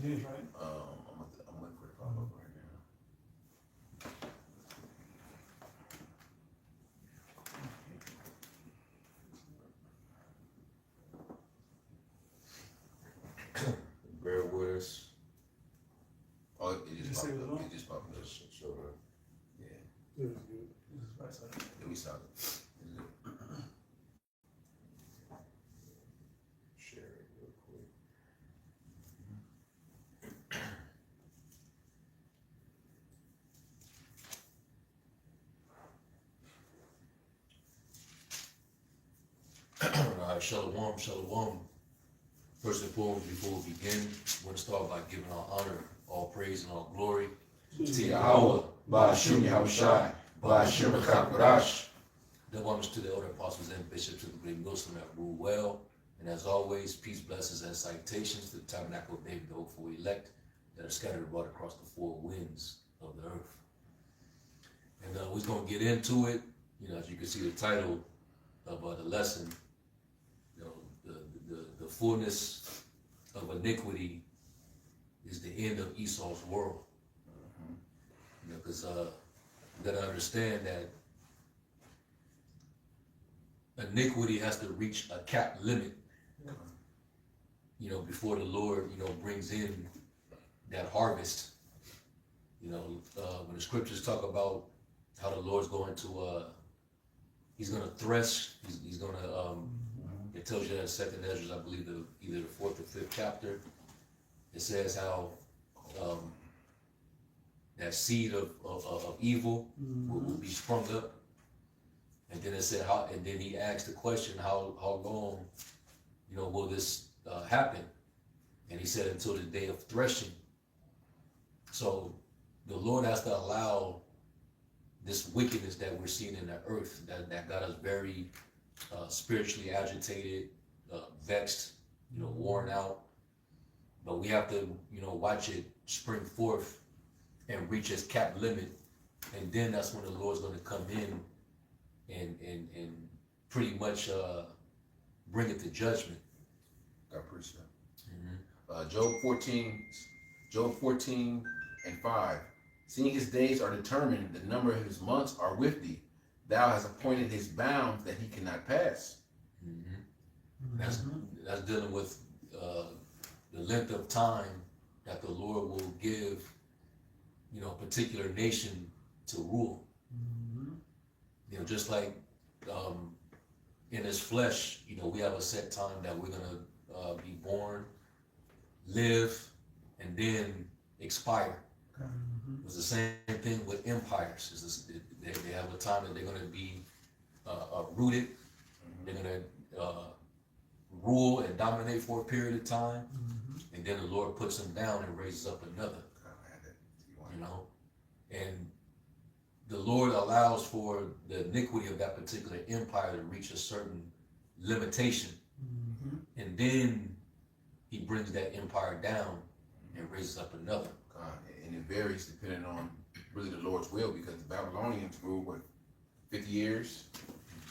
It is, right? I'm looking for the pop up right now. Bear with us. Oh, it just popped up. It just popped up. Sure. Yeah. It was good. It was right side. Yeah, we saw it. Share it real quick. All right, shalom, shalom. First and foremost, before we begin, I want to start by giving all honor, all praise, and all glory to Yahweh, Ba'ashim Yahushai, Ba'ashim Chakbarash. Double homage to the elder apostles and bishops of the great Muslim that rule well. And as always, peace, blessings, and salutations to the tabernacle of David, the hopeful elect, that are scattered abroad across the four winds of the earth. And we're going to get into it. You know, as you can see, the title of the lesson, you know, the fullness of iniquity is the end of Esau's world. You know, because you got to understand that iniquity has to reach a cap limit, you know, before the Lord, you know, brings in that harvest. You know, when the scriptures talk about how the Lord's going to, he's going to thresh, he's going to, it tells you that in 2nd Ezra, I believe, either the 4th or 5th chapter, it says how that seed of evil will be sprung up. And then it said how, and then he asked the question, how long, you know, will this happen? And he said until the day of threshing. So the Lord has to allow this wickedness that we're seeing in the earth that got us very spiritually agitated, vexed, you know, worn out. But we have to, you know, watch it spring forth and reach its cap limit. And then that's when the Lord's going to come in and pretty much bring it to judgment. I appreciate it. Job 14 and 5. Seeing his days are determined, the number of his months are with thee. Thou hast appointed his bounds that he cannot pass. That's dealing with the length of time that the Lord will give, you know, a particular nation to rule. You know, just like in his flesh, you know, we have a set time that we're gonna be born, live, and then expire. It's the same thing with empires. They have a time that they're gonna be rooted. They're gonna rule and dominate for a period of time, and then the Lord puts them down and raises up another. You know, and the Lord allows for the iniquity of that particular empire to reach a certain limitation, and then he brings that empire down and raises up another. And it varies depending on really the Lord's will, because the Babylonians ruled, what, 50 years?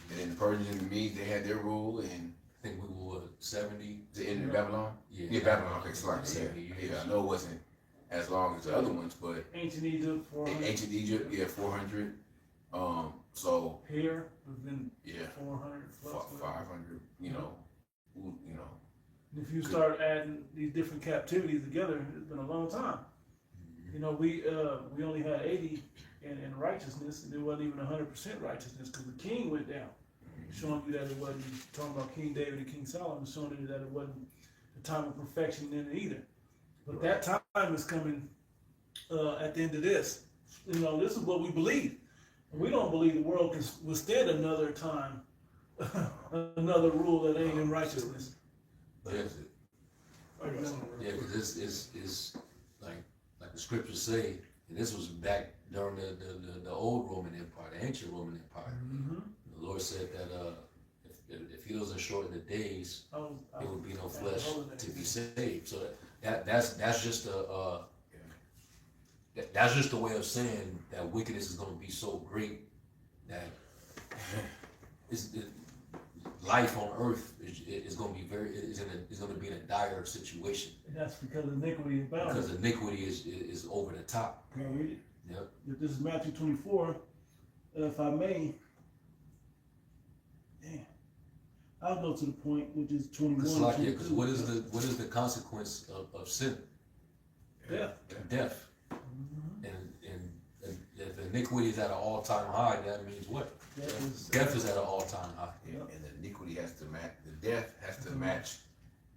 And then the Persians and the Medes, they had their rule, and I think we were 70. the end of Babylon? Yeah, Babylon, okay, so like I said, I know it wasn't as long as the other ones, but Ancient Egypt, 400. Ancient Egypt, 400. So Here, within 400 plus. 500. You know. And if you start adding these different captivities together, it's been a long time. You know, we only had 80 in righteousness, and it wasn't even 100% righteousness because the king went down, showing you that it wasn't, talking about King David and King Solomon, showing you that it wasn't the time of perfection in it either. But that time is coming at the end of this. You know, this is what we believe. We don't believe the world can withstand another time, another rule that ain't in righteousness. Yeah, because this is like the scriptures say, and this was back during the old Roman Empire, the ancient Roman Empire. The Lord said that if he doesn't shorten the days, there would be no flesh to be saved. So that's just that's just a way of saying that wickedness is going to be so great that life on earth is going to be is going to be in a dire situation. And that's because iniquity is bound. Because iniquity is over the top. Can I read it? Yep. This is Matthew 24. If I may, I'll go to the point, which is 21. Because what is the consequence of sin? Death. Death. Mm-hmm. And if iniquity is at an all-time high, that means what? Death is at an all-time high. And the iniquity has to match, the death has to match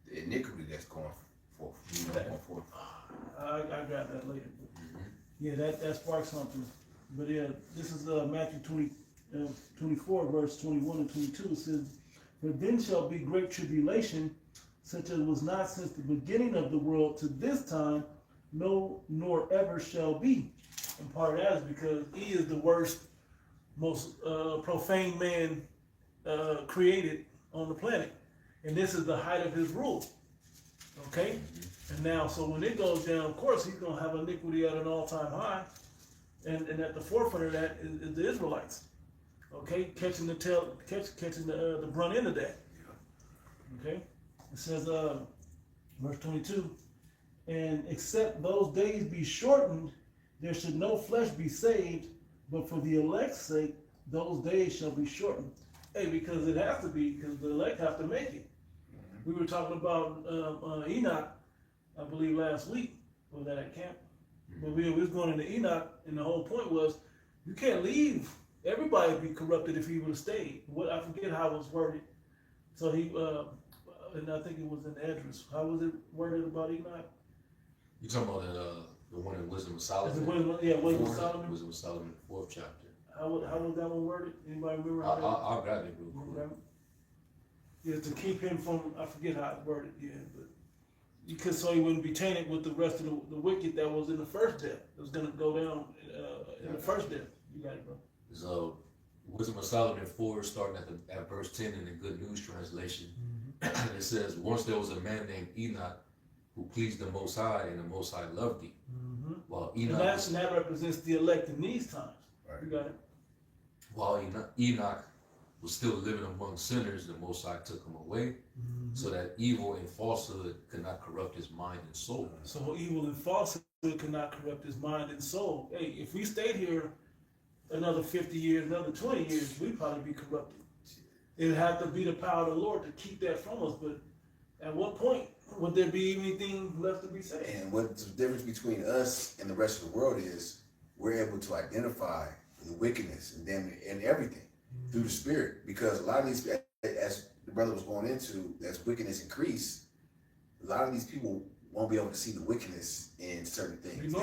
the iniquity that's going forth. Going forth. I got that later. Yeah, that sparks something. But yeah, this is Matthew 24, verse 21 and 22. It says, "For then shall be great tribulation, such as was not since the beginning of the world to this time, no, nor ever shall be." And part of that is because he is the worst, most profane man created on the planet. And this is the height of his rule. Okay? And now, so when it goes down, of course, he's going to have iniquity at an all-time high. And at the forefront of that is the Israelites. Okay? Catching the brunt end of that. Okay? It says, verse 22, "And except those days be shortened, there should no flesh be saved, but for the elect's sake, those days shall be shortened." Hey, because it has to be, because the elect have to make it. We were talking about Enoch, I believe last week, was that at camp? But we was going into Enoch, and the whole point was, you can't leave. Everybody would be corrupted if he would have stayed. I forget how it was worded. So he, and I think it was in Esdras. How was it worded about Enoch? You talking about the one in Wisdom of Solomon? Wisdom of Solomon. Wisdom of Solomon, 4th chapter. How was that one worded? Anybody remember? I'll grab it real quick. Yeah, to keep him from, I forget how it worded, but because so he wouldn't be tainted with the rest of the wicked that was in the first death. It was going to go down in the first death. You got it, bro. So, Wisdom of Solomon 4, starting at verse 10 in the Good News translation, it says, "Once there was a man named Enoch who pleased the Most High, and the Most High loved him." While Enoch, and that represents the elect in these times. Right. You got it. While Enoch was still living among sinners, the Most High took him away, so that evil and falsehood could not corrupt his mind and soul. So evil and falsehood could not corrupt his mind and soul. Hey, if we stayed here another 50 years, another 20 years, we'd probably be corrupted. It'd have to be the power of the Lord to keep that from us. But at what point would there be anything left to be said? And what's the difference between us and the rest of the world is we're able to identify the wickedness and damn and everything through the Spirit. Because a lot of these, as the brother was going into, as wickedness increase, a lot of these people won't be able to see the wickedness in certain things.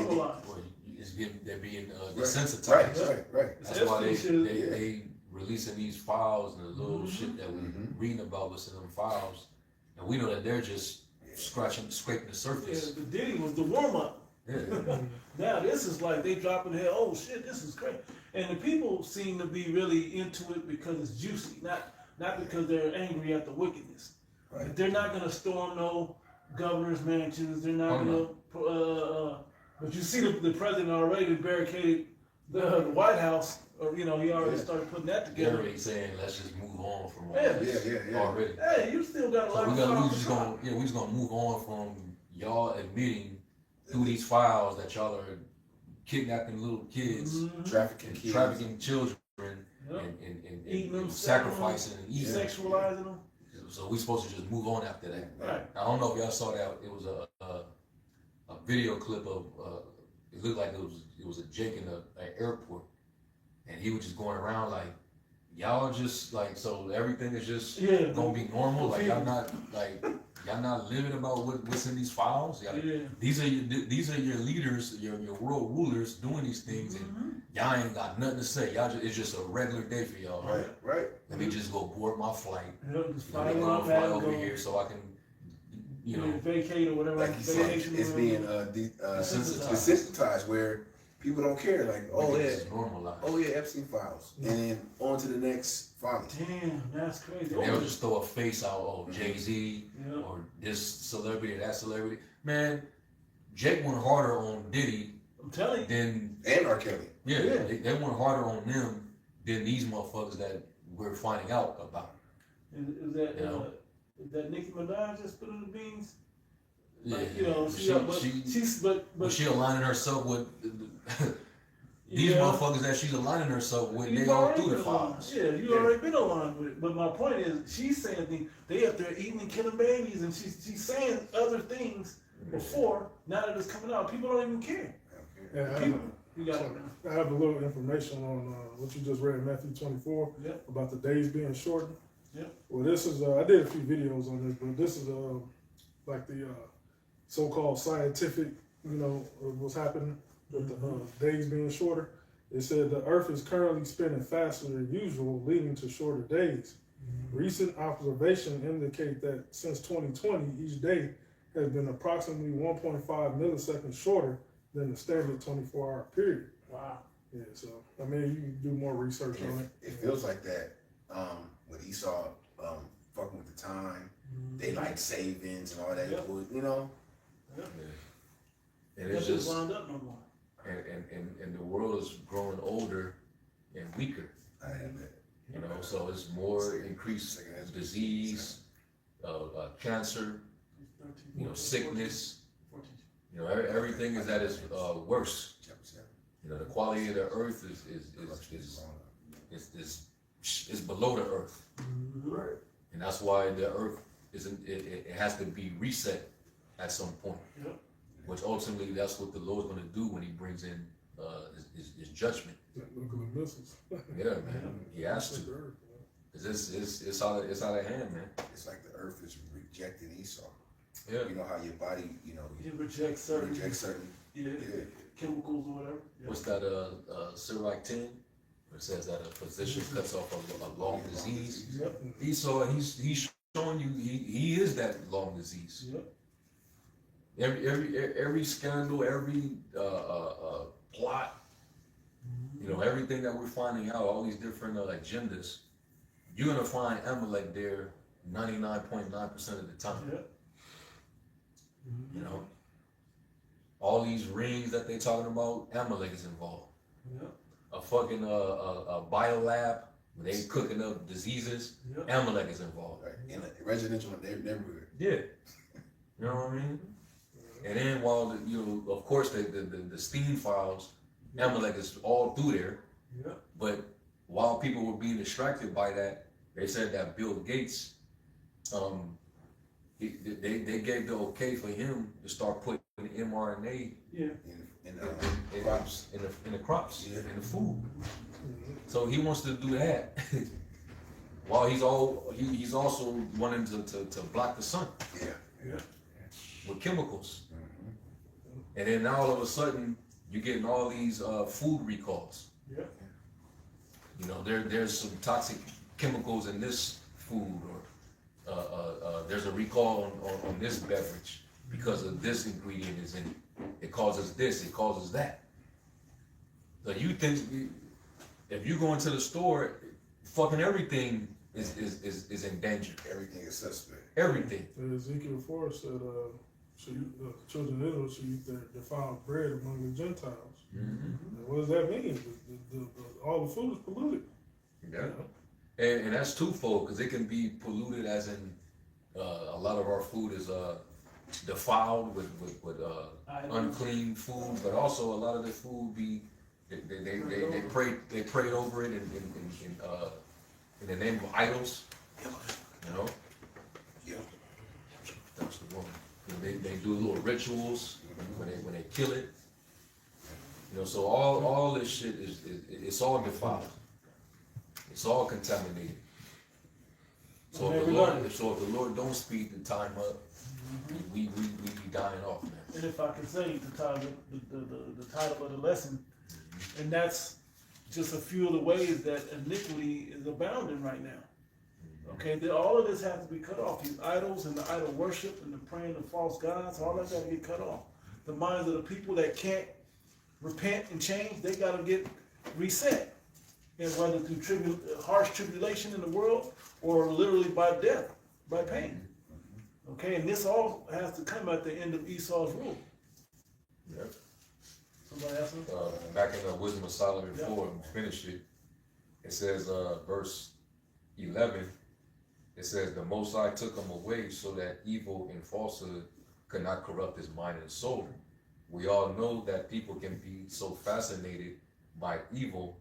They're being desensitized. Right. That's why they releasing these files and the little shit that we're reading about what's in them files, and we know that they're just scraping the surface. Yeah, the Diddy was the warm up. Yeah. Now this is like they dropping their, oh shit, this is great, and the people seem to be really into it because it's juicy, not because they're angry at the wickedness. Right. But they're not gonna storm no governor's mansions. They're not gonna. But you see the president already barricaded the White House, or he already started putting that together. They're already saying let's just move on from all this already. Hey, you still got a lot of we just gonna move on from y'all admitting through these files that y'all are kidnapping little kids, trafficking children, and eating them, sacrificing and eating, sexualizing them. So we supposed to just move on after that. Right. I don't know if y'all saw that. It was a video clip of it looked like it was a Jake in an airport, and he was just going around like, y'all just like, so everything is just gonna be normal. Like y'all not living about what's in these files. These are your leaders, your world rulers doing these things, and y'all ain't got nothing to say. It's just a regular day for y'all. Right. Let me just go board my flight. Fly over here so I can, vacate or whatever. Like you said, it's being desensitized where people don't care. Like, oh yeah, Epstein files, and then on to the next file. Damn, that's crazy. They'll just throw a face out, Jay-Z, or this celebrity or that celebrity. Man, Jake went harder on Diddy. I'm telling you. And R. Kelly. They went harder on them than these motherfuckers that we're finding out about. Is that You know? is that Nicki Minaj just put in the beans? Yeah, Like, you know, but she aligning herself with these motherfuckers that she's aligning herself with. They all through the fathers. Yeah, you already been aligned with it. But my point is, she's saying things. They up there eating and killing babies, and she's saying other things before. Now that it's coming out, people don't even care. Yeah, You got it, man. I have a little information on what you just read in Matthew 24 Yep. about the days being shortened. Yep. Well, this is I did a few videos on this, but this is like the so-called scientific, what's happening with the days being shorter. It said the Earth is currently spinning faster than usual, leading to shorter days. Recent observations indicate that since 2020, each day has been approximately 1.5 milliseconds shorter than the standard 24-hour period. Wow. Yeah, so I mean, you can do more research on it. It feels like that with Esau fucking with the time, daylight savings and all that. Yep. And That it's just just lined up no more. and the world is growing older and weaker. I have that. So it's more increased disease, cancer, sickness. Everything is at its worst. The quality of the earth is below the earth, Right. and that's why the earth isn't. It has to be reset at some point. Yep. Which ultimately, that's what the Lord's going to do when He brings in his judgment. Nuclear missiles. Yeah, man, He has to, because it's out of hand, man. It's like the earth is rejecting Esau. Yeah. You know how your body, You reject certain certain. yeah, chemicals or whatever. Yeah. What's that? Sirach 10, where it says that a physician cuts off a long disease. Yep. Esau, he's showing you he is that long disease. Yep. Every scandal, every plot, everything that we're finding out, all these different agendas, you're gonna find Amalek there 99.9% of the time. Yep. All these rings that they talking about, Amalek is involved. Yep. A fucking a biolab where they cooking up diseases, Yep. Amalek is involved. Right. In a residential neighborhood. Yeah. You know what I mean? And then while of course the Steam files, Amalek is all through there. Yep. But while people were being distracted by that, they said that Bill Gates, they gave the okay for him to start putting mRNA Yeah. In crops. in the crops, Yeah. in the food. So he wants to do that. While he's also wanting to block the sun Yeah. Yeah. with chemicals. And then now all of a sudden you're getting all these food recalls. Yeah. There's some toxic chemicals in this food, or there's a recall on this beverage because of this ingredient is in it. It causes this, it causes that. So you think if you go into the store, fucking everything is in danger. Everything is suspect. Everything. Ezekiel 4 said, children of Israel should eat their defiled bread among the Gentiles. And what does that mean? All the food is polluted. Yeah. And that's twofold, because it can be polluted as in a lot of our food is defiled with unclean food, but also a lot of the food they prayed over it in the name of idols. Yeah. That's the one. They do little rituals when they kill it. So all this shit it's all defiled. It's all contaminated. So if the Lord don't speed the time up, we be dying off, man. And if I can say to tie the title of the lesson, and that's just a few of the ways that iniquity is abounding right now. Okay, all of this has to be cut off. These idols and the idol worship and the praying to false gods, all that got to get cut off. The minds of the people that can't repent and change, they got to get reset. And whether through harsh tribulation in the world or literally by death, by pain. Okay, and this all has to come at the end of Esau's rule. Yep. Somebody else? Back in the Wisdom of Solomon 4, we finished it. It says, verse 11, It says, the Most High took him away so that evil and falsehood could not corrupt his mind and soul. We all know that people can be so fascinated by evil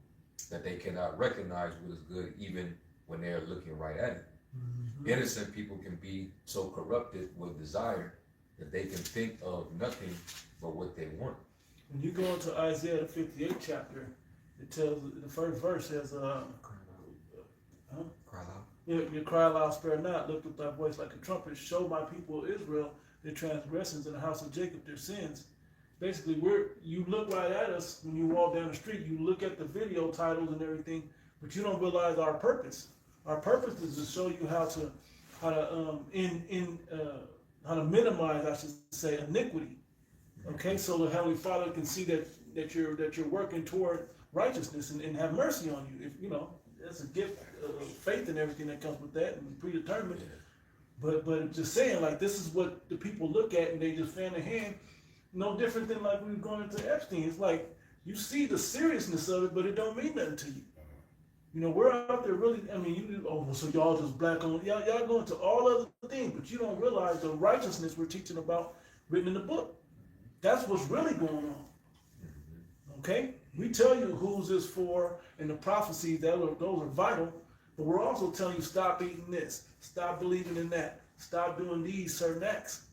that they cannot recognize what is good even when they are looking right at it. Innocent people can be so corrupted with desire that they can think of nothing but what they want. When you go into Isaiah the 58th chapter, it tells, the first verse says, Cry loud. You cry loud, spare not, lift up thy voice like a trumpet, show my people Israel their transgressions and the house of Jacob their sins. Basically, you look right at us when you walk down the street, you look at the video titles and everything, but you don't realize our purpose. Our purpose is to show you how to minimize, I should say, iniquity. Okay, so the Heavenly Father can see that you're working toward righteousness and have mercy on you. If you know, that's a gift of faith and everything that comes with that, and predetermined. But just saying, like, this is what the people look at and they just fan their hand. No different than like we were going into Epstein. It's like you see the seriousness of it, but it don't mean nothing to you. You know, we're out there really. I mean, so y'all just black on y'all go into all other things, but you don't realize the righteousness we're teaching about written in the book. That's what's really going on. Okay, we tell you who's this for and the prophecies those are vital, but we're also telling you stop eating this, stop believing in that, stop doing these certain acts.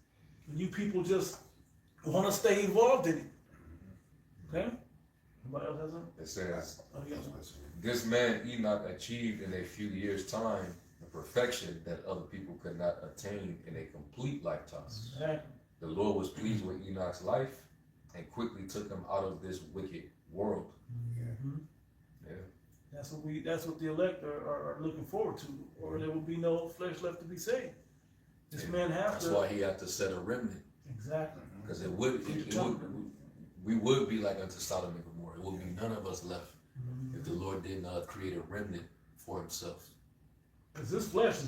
And you people just want to stay involved in it. Okay? Anybody else has something? It says, Oh, yeah. this man Enoch achieved in a few years' time the perfection that other people could not attain in a complete lifetime. Exactly. The Lord was pleased with Enoch's life and quickly took him out of this wicked world. Mm-hmm. Yeah. That's what the elect are looking forward to, or there will be no flesh left to be saved. This Yeah. man has That's to. why he had to set a remnant. Exactly. Because we would be like unto Sodom and Gomorrah. It would be none of us left if the Lord did not create a remnant for himself. Because this flesh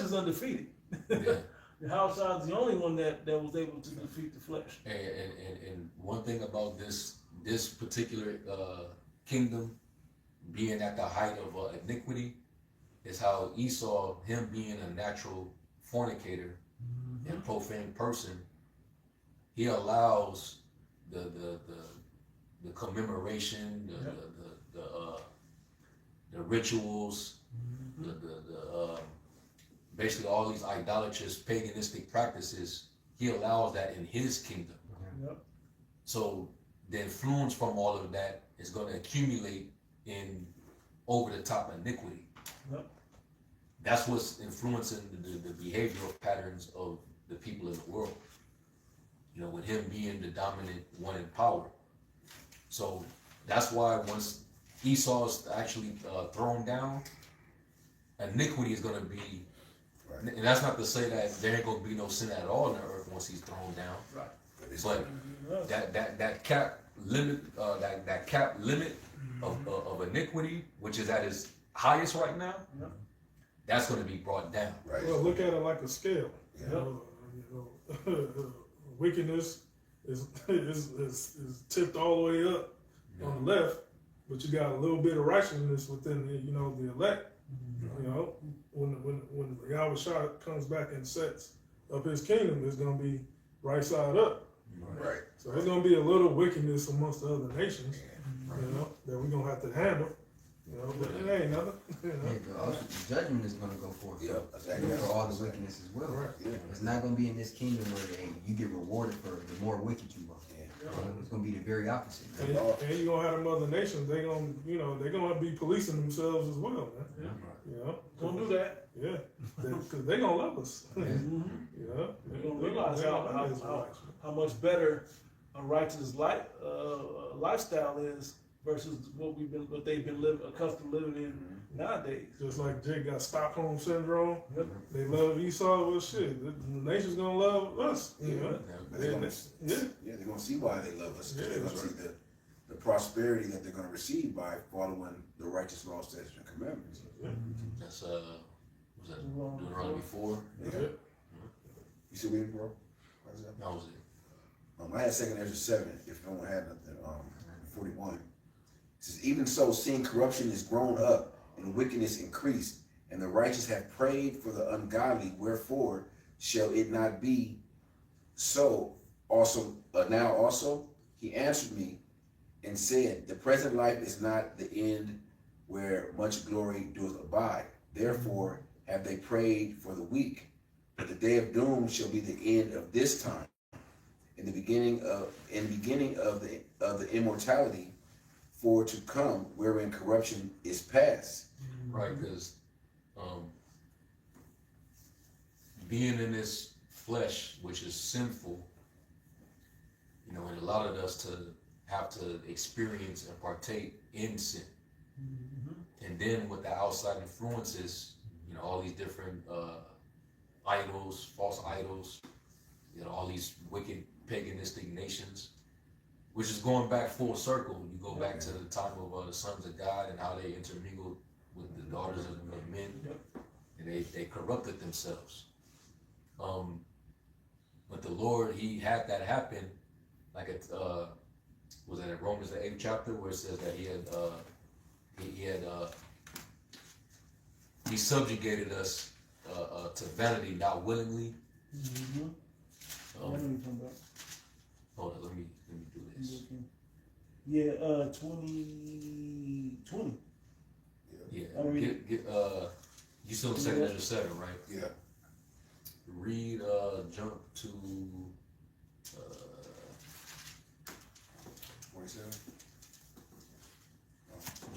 is undefeated. Yeah. The house is the only one that was able to defeat the flesh. And one thing about this particular kingdom being at the height of iniquity is how Esau, him being a natural fornicator and profane person, he allows the commemoration, the rituals, basically all these idolatrous paganistic practices. He allows that in his kingdom. Yep. So the influence from all of that is going to accumulate in over the top iniquity. Yep. That's what's influencing the behavioral patterns of the people in the world. You know, with him being the dominant one in power. So that's why once Esau's actually thrown down, iniquity is going to be, right. And that's not to say that there ain't going to be no sin at all on the earth once he's thrown down. Right. But that cap limit, that cap limit of iniquity, which is at its highest right now, that's going to be brought down. Right. Well, look at it like a scale. Yeah. Wickedness is tipped all the way up on the left, but you got a little bit of righteousness within the elect. You know, when Yahweh Shah comes back and sets up his kingdom, it's gonna be right side up. Right. So there's gonna be a little wickedness amongst the other nations, that we're gonna have to handle. But it ain't nothing. The judgment is going to go forth. Yeah, exactly. For all the wickedness as well. Right. Yeah. It's not going to be in this kingdom where you get rewarded for the more wicked you are. It's going to be the very opposite. And you're gonna have them other nations. They're gonna be policing themselves as well, man. Don't do that. Yeah, because they're gonna love us. We're gonna realize how much better a righteous lifestyle is versus what they've been accustomed living in nowadays. Just like Jake got Stockholm syndrome. Yep. They love Esau. Well, shit, the nation's gonna love us. But they're gonna see why they love us. Because they're gonna see the prosperity that they're gonna receive by following the righteous laws, statutes, and commandments. That's was that Deuteronomy 4? Yeah. You see what bro? That was it. I had 2 Ezra 7. If no one had nothing, 41. It says, even so, seeing corruption is grown up and wickedness increased, and the righteous have prayed for the ungodly. Wherefore shall it not be so also now also? He answered me and said, the present life is not the end where much glory doeth abide. Therefore have they prayed for the weak. But the day of doom shall be the end of this time, in the beginning of the immortality for to come, wherein corruption is past. Right, because being in this flesh, which is sinful, you know, it allowed us to have to experience and partake in sin. And then with the outside influences, you know, all these different idols, false idols, you know, all these wicked paganistic nations, which is going back full circle. You go back to the time of the sons of God and how they intermingled with the daughters of men, and they corrupted themselves. But the Lord, He had that happen, like it was it in Romans the 8th chapter, where it says that He subjugated us to vanity, not willingly. Hold Hold on, let me do this. Yeah, 2020. Yeah, I mean, you still in 2nd Ezra 7, right? Yeah. Read, jump to 47.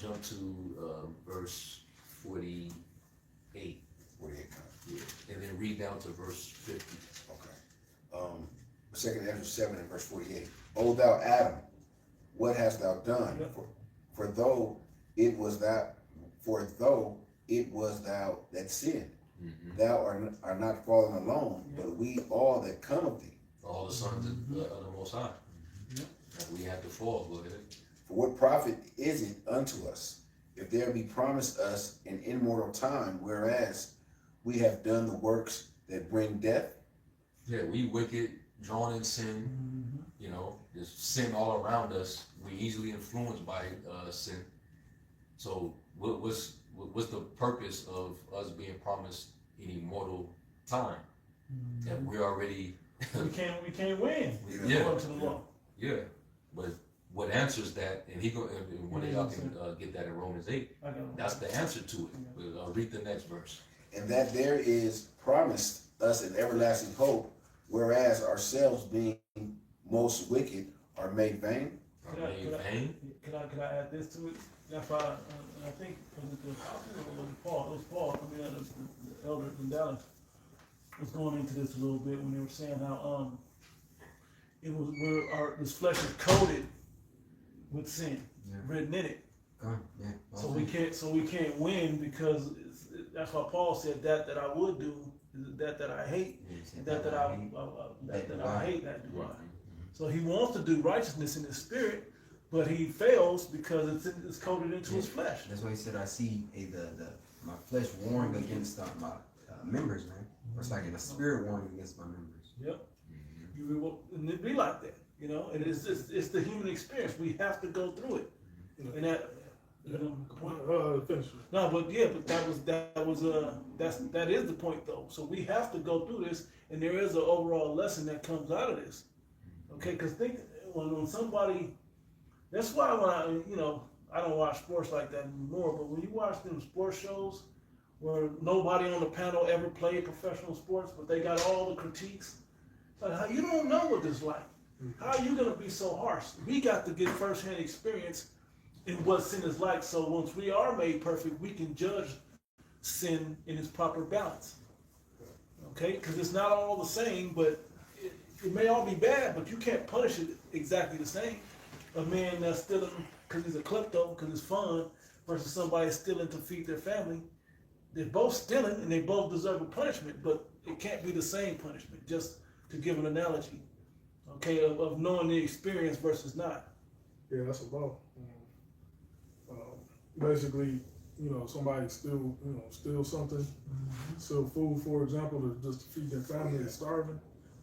jump to verse 48. 48. Yeah, and then read down to verse 50. Okay. 2nd Ezra 7 and verse 48. O thou Adam, what hast thou done? For though it was thou that sinned, thou art not fallen alone, but we all that come of thee. All the sons of the Most High. And we have to fall, go ahead. For what profit is it unto us, if there be promised us an immortal time, whereas we have done the works that bring death? Yeah, we wicked, drawn in sin, you know, there's sin all around us. We easily influenced by sin. So what's the purpose of us being promised an immortal time? That we're already we can't win. Yeah. According to the law. Yeah, but what answers that, and one of y'all can get that in Romans 8, that's the answer to it. Read the next verse. And that there is promised us an everlasting hope, whereas ourselves being most wicked are made vain. Are made vain? Can I add this to it? That's why I think it was Paul. It was Paul. I mean, the elder in Dallas was going into this a little bit when they were saying how it was this flesh is coated with sin, written in it. So we can't win because that's why Paul said that I would do is that I hate, that I hate that do I. So he wants to do righteousness in his spirit, but he fails because it's coded into his flesh. That's why he said, I see my flesh warring against my members, man. Or it's like in the spirit warring against my members. Yep. And it be like that, you know. And it's the human experience. We have to go through it. And that, you know, Finish. no, but that is the point though. So we have to go through this, and there is an overall lesson that comes out of this. Okay, because think when somebody, that's why when I don't watch sports like that anymore. But when you watch them sports shows where nobody on the panel ever played professional sports, but they got all the critiques, it's like how you don't know what it's like. How are you gonna be so harsh? We got to get firsthand experience in what sin is like. So once we are made perfect, we can judge sin in its proper balance. Okay, because it's not all the same, but it may all be bad, but you can't punish it exactly the same. A man that's stealing because he's a klepto, because it's fun, versus somebody stealing to feed their family. They're both stealing and they both deserve a punishment, but it can't be the same punishment, just to give an analogy, okay, of knowing the experience versus not. Yeah, that's a law. Basically, somebody steal something, steal food, for example, to just to feed their family that's starving,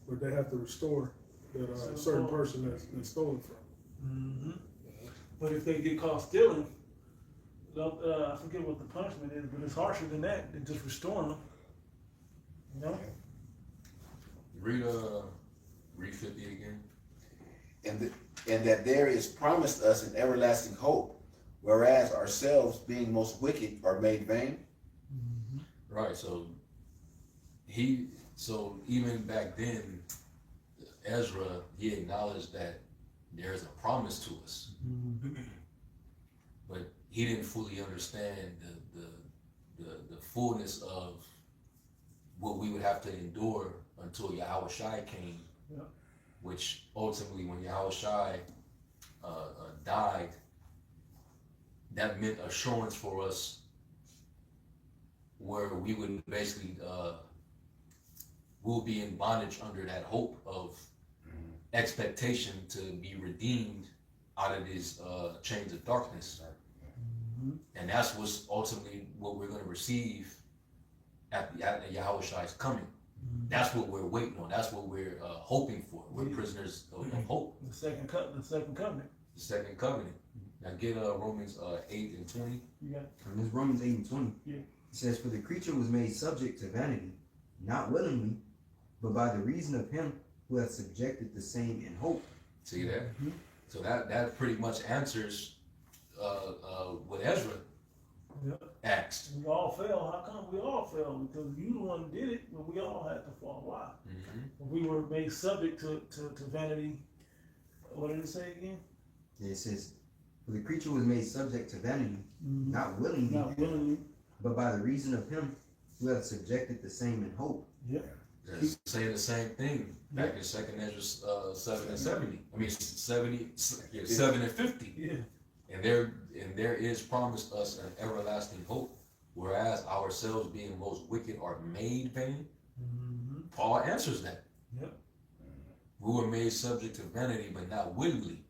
but they have to restore that certain person that's been stolen from. But if they get caught stealing, I forget what the punishment is, but it's harsher than that, than just restoring them. You know? Read 50 again. And that there is promised us an everlasting hope, whereas ourselves, being most wicked, are made vain. Right. So even back then, Ezra, he acknowledged that there's a promise to us, but he didn't fully understand the fullness of what we would have to endure until Yahweh Shai came, which ultimately, when Yahweh Shai died, that meant assurance for us, where we would basically we'll be in bondage under that hope of expectation to be redeemed out of these chains of darkness. And that's what's ultimately what we're going to receive at Yahweh Shai's coming. That's what we're waiting on. That's what we're hoping for. We're prisoners of hope. The second covenant. The second covenant. Now get Romans 8 and 20. You got And this Romans 8 and 20. Yeah. It says, "For the creature was made subject to vanity, not willingly, but by the reason of him who hath subjected the same in hope." See that? So that pretty much answers what Ezra asked. We all fell. How come we all fell? Because you the one did it, but we all had to fall. Why? We were made subject to vanity. What did it say again? Yeah, it says, "For the creature was made subject to vanity, not willingly, Not willingly. but by the reason of him who hath subjected the same in hope." They're saying the same thing back in Second Ezra 7 and 70. I mean 7 and 50. Yeah. And there is promised us an everlasting hope, whereas ourselves, being most wicked, are made vain. Paul answers that. Yep. We were made subject to vanity, but not willingly,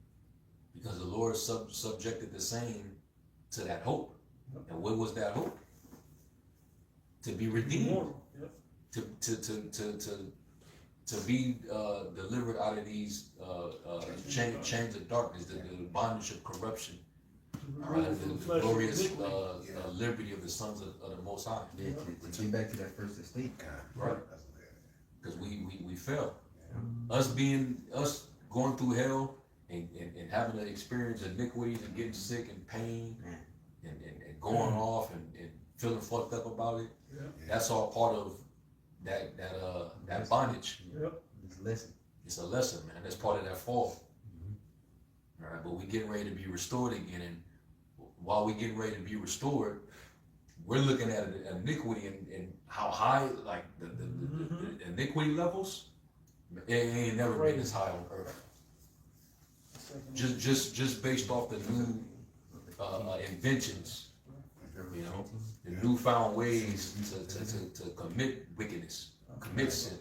because the Lord subjected the same to that hope. And what was that hope? To be redeemed. To be delivered out of these chains of darkness, the bondage of corruption, the glorious liberty of the sons of the Most High. Yeah, to get back to that first estate. Right. Because we fell. Us going through hell and having to experience iniquities and getting sick and pain and going off and feeling fucked up about it. That's all part of that bondage. It's a lesson. It's a lesson, man. That's part of that fall. All right, but we getting ready to be restored again, and while we getting ready to be restored, we're looking at iniquity and how high, like the iniquity levels. It ain't never been this high on earth. Just based off the new inventions, you know, the newfound ways to commit wickedness, commit sin.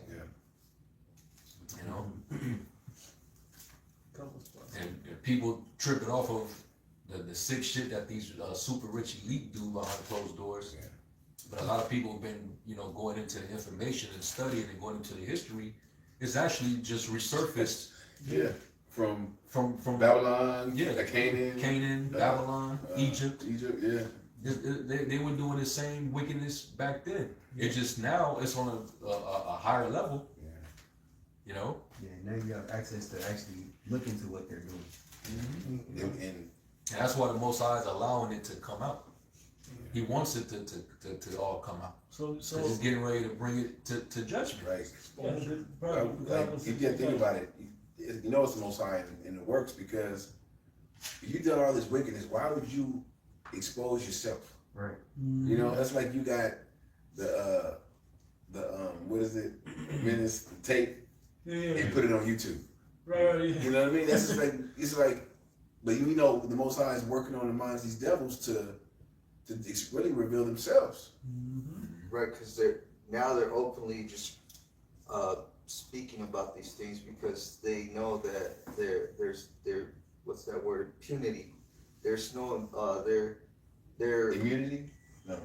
You know, and people tripping off of the sick shit that these super rich elite do behind closed doors. But a lot of people have been, you know, going into the information and studying and going into the history. It's actually just resurfaced. From Babylon, Canaan, Babylon, Egypt. Yeah. They were doing the same wickedness back then. It's just now it's on a higher level. You know. Yeah, now you have access to actually look into what they're doing. And that's why the Most High is allowing it to come out. He wants it to all come out. So he's getting ready to bring it to judgment. Right. You didn't think about it. You know it's the Most High in the works, because if you done all this wickedness, why would you expose yourself? Right. You know, that's like you got the what is it? Minutes tape and put it on YouTube. Right. You know what I mean? That's just like it's like, but you know the Most High is working on the minds of these devils to really reveal themselves. Right, because they're openly just speaking about these things because they know that there's what's that word, impunity. There's no Immunity?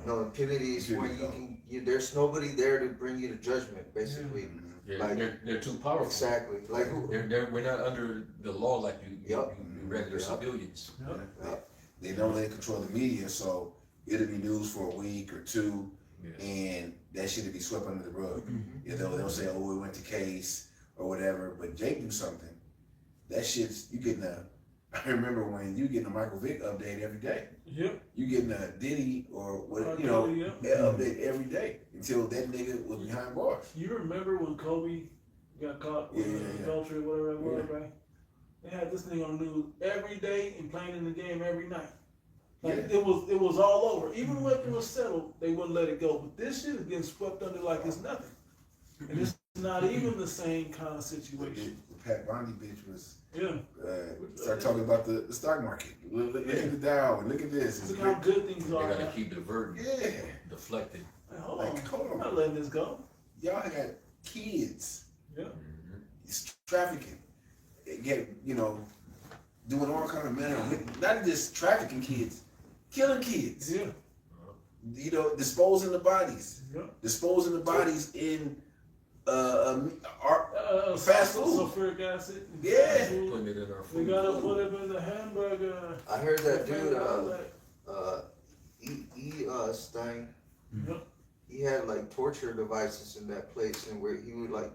no impunity is when there's nobody there to bring you to judgment, basically. Yeah, Like, they're too powerful. Exactly. Like we're not under the law like you regular civilians. They know they control the media, so it'll be news for a week or two, and that shit will be swept under the rug. You know, they'll say, oh, it went to case or whatever, but Jake do something. That shit's, you getting a, I remember when you getting a Michael Vick update every day. Yep. You getting a Diddy or what, you Kobe, know, yeah. update every day until that nigga was behind bars. You remember when Kobe got caught with adultery or whatever it was, right? They had this thing on the news every day and playing in the game every night. Like it was all over. Even when it was settled, they wouldn't let it go. But this shit is getting swept under like it's nothing. And it's not even the same kind of situation. The Pat Bondi bitch was Yeah. start talking about the stock market. Look at the Dow and look at this. Look how good things They are. gotta keep diverting, deflecting. Like, hold Like, on. hold on. I'm not letting this go. Y'all got kids. Yeah. It's trafficking. Get, you know, doing all kind of manner of, not just trafficking kids, killing kids. Yeah. You know, disposing the bodies. Yeah. Disposing the bodies in fast food. Sulfuric acid. Yeah. Fast food. Putting it in our We food. gotta put it in the hamburger. I heard that Yep. dude, Stein, he had like torture devices in that place, and where he would like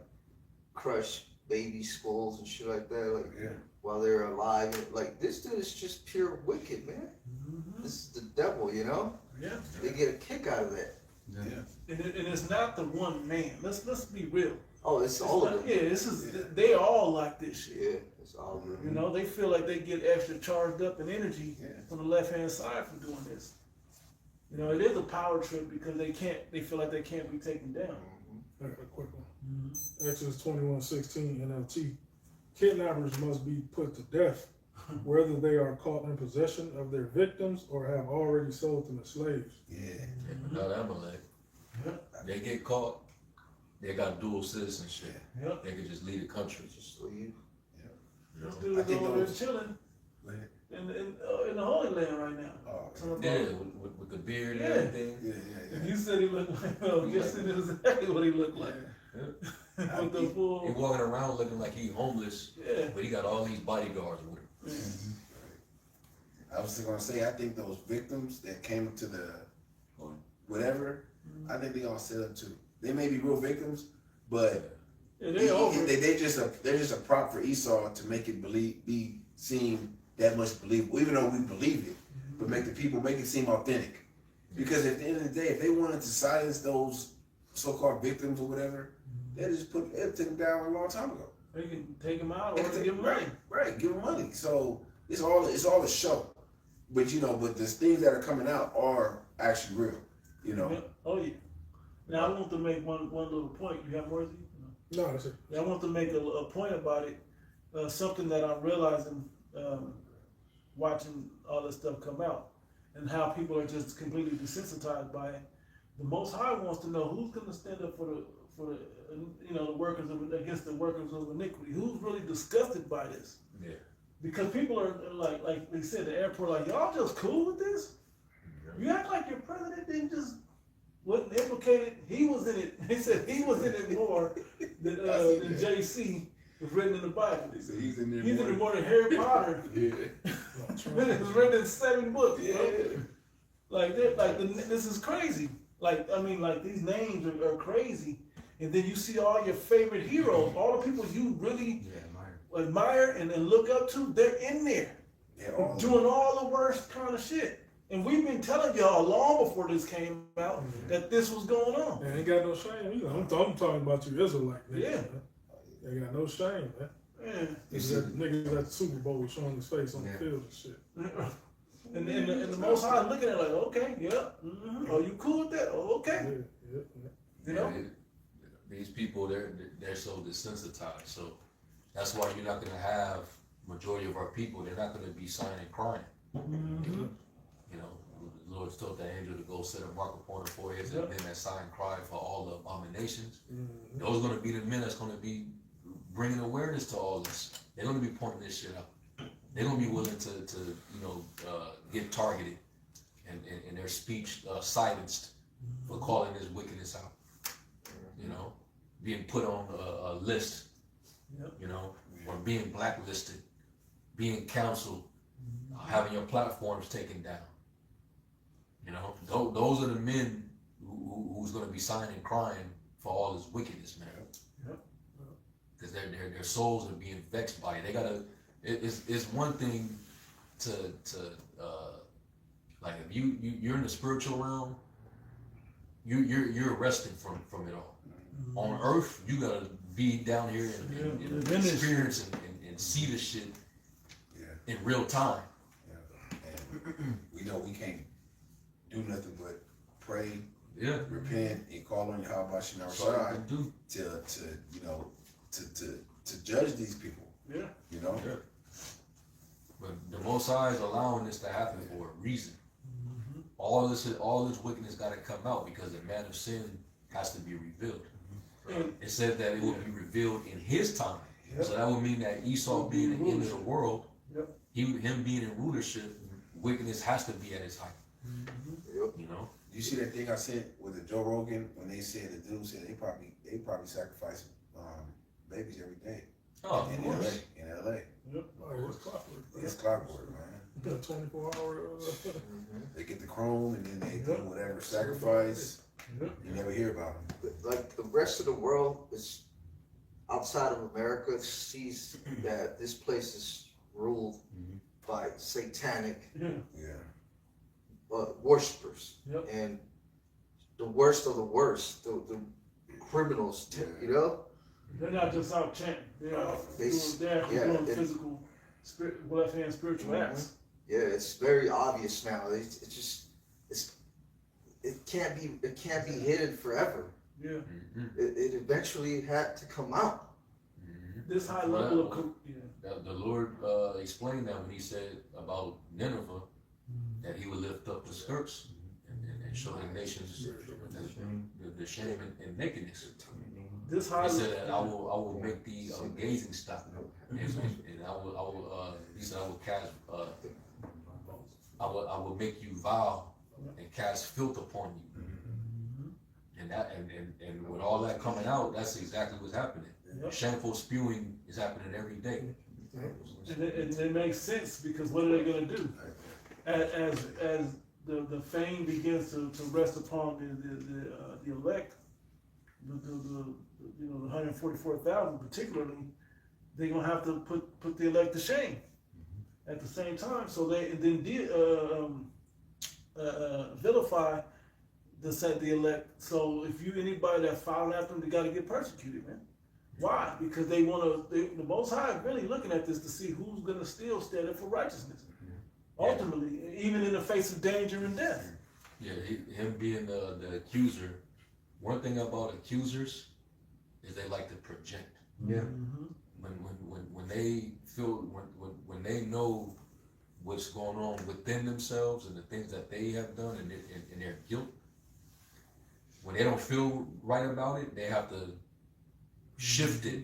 crush baby skulls and shit like that, like while they're alive. Like, this dude is just pure wicked, man. This is the devil, you know. Yeah. They get a kick out of that. And it's not the one man. Let's be real. Oh, it's all of them. Yeah, they all like this shit. Yeah, it's all of them. You know, they feel like they get extra charged up in energy from the left hand side for doing this. You know, it is a power trip because they feel like they can't be taken down. A quick one. Exodus 21:16 NLT. Kidnappers must be put to death, whether they are caught in possession of their victims or have already sold them as slaves. Not Amalek. They get caught, they got dual citizenship. Yep. They could just leave the country. Just leave. You This know? dude I is think over there those- chilling Go ahead. in the Holy Land right now. Talking Yeah, about- with the beard Yeah. and everything. And you said he looked like, yes, it is exactly what he looked like. With the He full, walking around looking like he homeless, yeah. but he got all these bodyguards with him. I was gonna say, I think those victims that came to the whatever, I think they all set up too. They may be real victims, but Yeah, they over. they're just a prop for Esau to make it be seem that much believable, even though we believe it, but make it seem authentic. Because at the end of the day, if they wanted to silence those so-called victims or whatever, they'd take them down a long time ago. They can take him out They or can take- give him money. Right, give them money. So it's all a show. But but the things that are coming out are actually real. You know. Yeah. Oh yeah. Now I want to make one little point. You have more? No, that's it. I want to make a point about it. Something that I'm realizing watching all this stuff come out, and how people are just completely desensitized by it. The Most High wants to know who's going to stand up for the the workers against the workers of iniquity. Who's really disgusted by this? Yeah. Because people are like they said at the airport, like, y'all just cool with this? You act like your president wasn't implicated. He was in it. He said he was in it more than JC was written in the Bible. So he's in there. He's in it more than Harry Potter. It's written in 7 books. Like this is crazy. Like these names are crazy. And then you see all your favorite heroes, all the people you really admire and look up to, they're in there. Doing all the worst kind of shit. And we've been telling y'all long before this came out that this was going on. Man, ain't got no shame either. I'm talking about you Israelite niggas, Yeah. man. They got no shame, man. Yeah. Niggas at the Super Bowl showing his face on the field and shit. And the Most High looking at it like, okay, yeah, oh, you cool with that? Oh, okay. Yeah. You know? These people, they're so desensitized. So that's why you're not going to have majority of our people. They're not going to be signing crying. You know, the Lord told the angel to go set a mark upon the foreheads of the men that sign cry for all the abominations. Those are going to be the men that's going to be bringing awareness to all this. They're going to be pointing this shit out. They're going to be willing to get targeted and their speech silenced for calling this wickedness out. You know, being put on a list, you know, or being blacklisted, being counseled. having your platforms taken down. You know, those are the men who's going to be sighing and crying for all this wickedness, man. Yep. Because their souls are being vexed by it. They gotta. It's one thing to like if you're in the spiritual realm, you're resting from it all. On earth, you gotta be down here and experience and see the shit in real time. And we know we can't do nothing but pray, Yeah. repent, and call on Yahweh Shem That's all you Shai can do. to judge these people. Yeah. You know. Yeah. But the Most High is allowing this to happen for a reason. All this wickedness got to come out because the man of sin has to be revealed. It said that it will be revealed in his time. Yep. So that would mean that Esau being the end of the world, Yep. him being in rulership, wickedness has to be at his height. You know? You see that thing I sent with the Joe Rogan when they said the dude said they probably sacrifice babies every day Oh, in of LA. course. In LA, Yep. Oh, it's clockwork. it's clockwork, man. 24-hour. They get the chrome and then they do Yep. whatever sacrifice. Yep. You never hear about them. Like the rest of the world is outside of America sees that this place is ruled by satanic Yeah. Yeah. worshippers, Yep. and the worst of the worst, the criminals, you know. They're not just out chanting. They're actually doing physical, left-hand spiritual acts. Yeah, it's very obvious now. It can't be hidden forever. Yeah. It eventually had to come out. This high level of The Lord explained that when he said about Nineveh, that he would lift up the skirts and show the nations the shame and nakedness. this high He said that I will make thee gazing stock, and I will he said I will cast I will make you vile and cast filth upon you. And with all that coming out, that's exactly what's happening. Yep. Shameful spewing is happening every day. And it makes sense because what are they going to do? As the fame begins to rest upon the elect, the 144,000 particularly, they're gonna have to put the elect to shame at the same time. So they then vilify the elect. So if you anybody that's following after them, they got to get persecuted, man. Why? Because they want to. The Most High is really looking at this to see who's gonna still stand up for righteousness. Ultimately, even in the face of danger and death. Yeah, him being the accuser. One thing about accusers is they like to project. Yeah. When they feel when they know what's going on within themselves and the things that they have done and their guilt, when they don't feel right about it, they have to shift it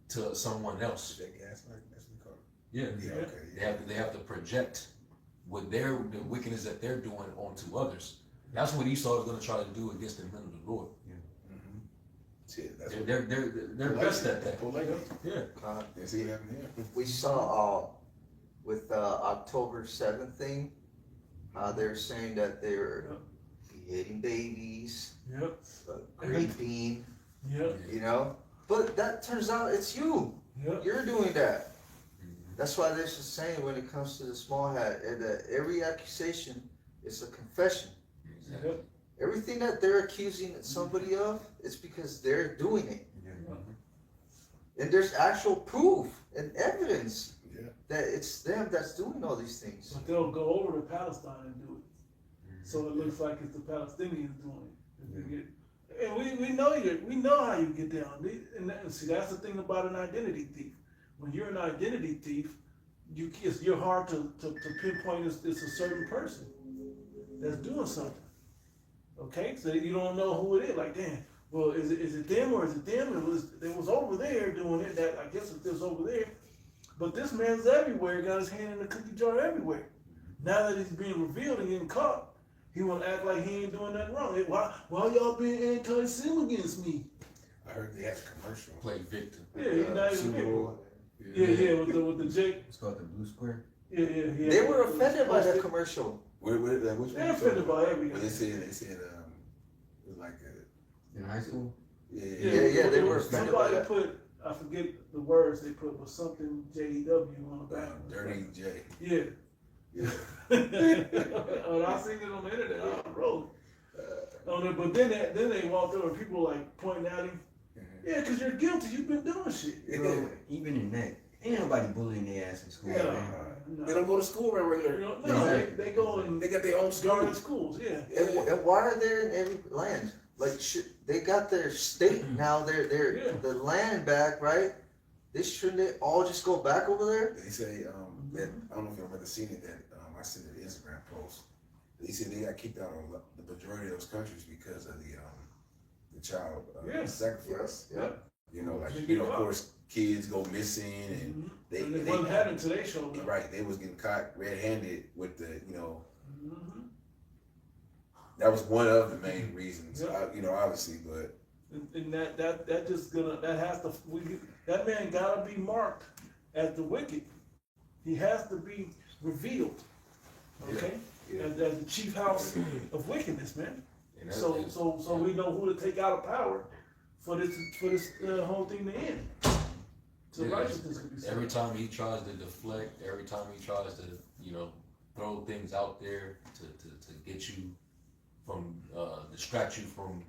to someone else. Is that gaslighting? That's what we call it. Yeah. Yeah. Okay. They have to project what the wickedness that they're doing onto others. That's what Esau is going to try to do against the men of the Lord. See, that's what They're best at that. Yeah. they see it happening here. We saw with October 7th thing, they're saying that they're beheading babies, Yep. raping, Yep. you know. But that turns out it's you. Yep. You're doing that. That's why there's a saying when it comes to the small hat, that every accusation is a confession. Yep. Everything that they're accusing somebody of, it's because they're doing it. And there's actual proof and evidence that it's them that's doing all these things. But they'll go over to Palestine and do it. So it looks like it's the Palestinians doing it. And we know how you get down. And see, that's the thing about an identity thief. When you're an identity thief, you're hard to pinpoint it's a certain person that's doing something. Okay, so you don't know who it is. Like, damn, well, is it them or is it them? It was over there doing it. That I guess it was over there. But this man's everywhere. Got his hand in the cookie jar everywhere. Now that he's being revealed and getting caught, he want to act like he ain't doing nothing wrong. Why y'all being anti-Sem against me? I heard they have a commercial. Play victim. Yeah, he's not even Super victim. Bowl. Yeah, with the Jake. It's called the Blue Square. Yeah. They were offended by that commercial. Which one? They're offended by everything. Well, they said it was like In high school? Yeah, they were offended by Somebody that. put, I forget the words they put, but something JEW on the back. Dirty J. Yeah. Yeah. And I seen it on the internet. I was rolling. But then they walked over. People like pointing at him. Yeah, because you're guilty. You've been doing shit. Bro, even in that, ain't nobody bullying their ass in school, Yeah. man. They don't go to school regular. You know, no, they go and They got their own garden schools. schools. Yeah. And why are they in every land? Like, they got their state now, Yeah. the land back, right? Shouldn't they all just go back over there? They say that I don't know if you've ever seen it. That I seen an Instagram post. They said they got kicked out of the majority of those countries because of the child sacrifice. Yeah. You know, like They you get know, of caught. course, kids go missing and And they it wasn't happening until they showed up. right. They was getting caught red-handed with the Mm-hmm. that was one of the main reasons. Yeah. Obviously, but And that just that man gotta be marked as the wicked. He has to be revealed. Okay? Yeah. As the chief house of wickedness, man. And So we know who to take out of power for this whole thing to end. So Yeah, righteousness could be saved. every time he tries to deflect, every time he tries to, throw things out there to get you from, distract you from,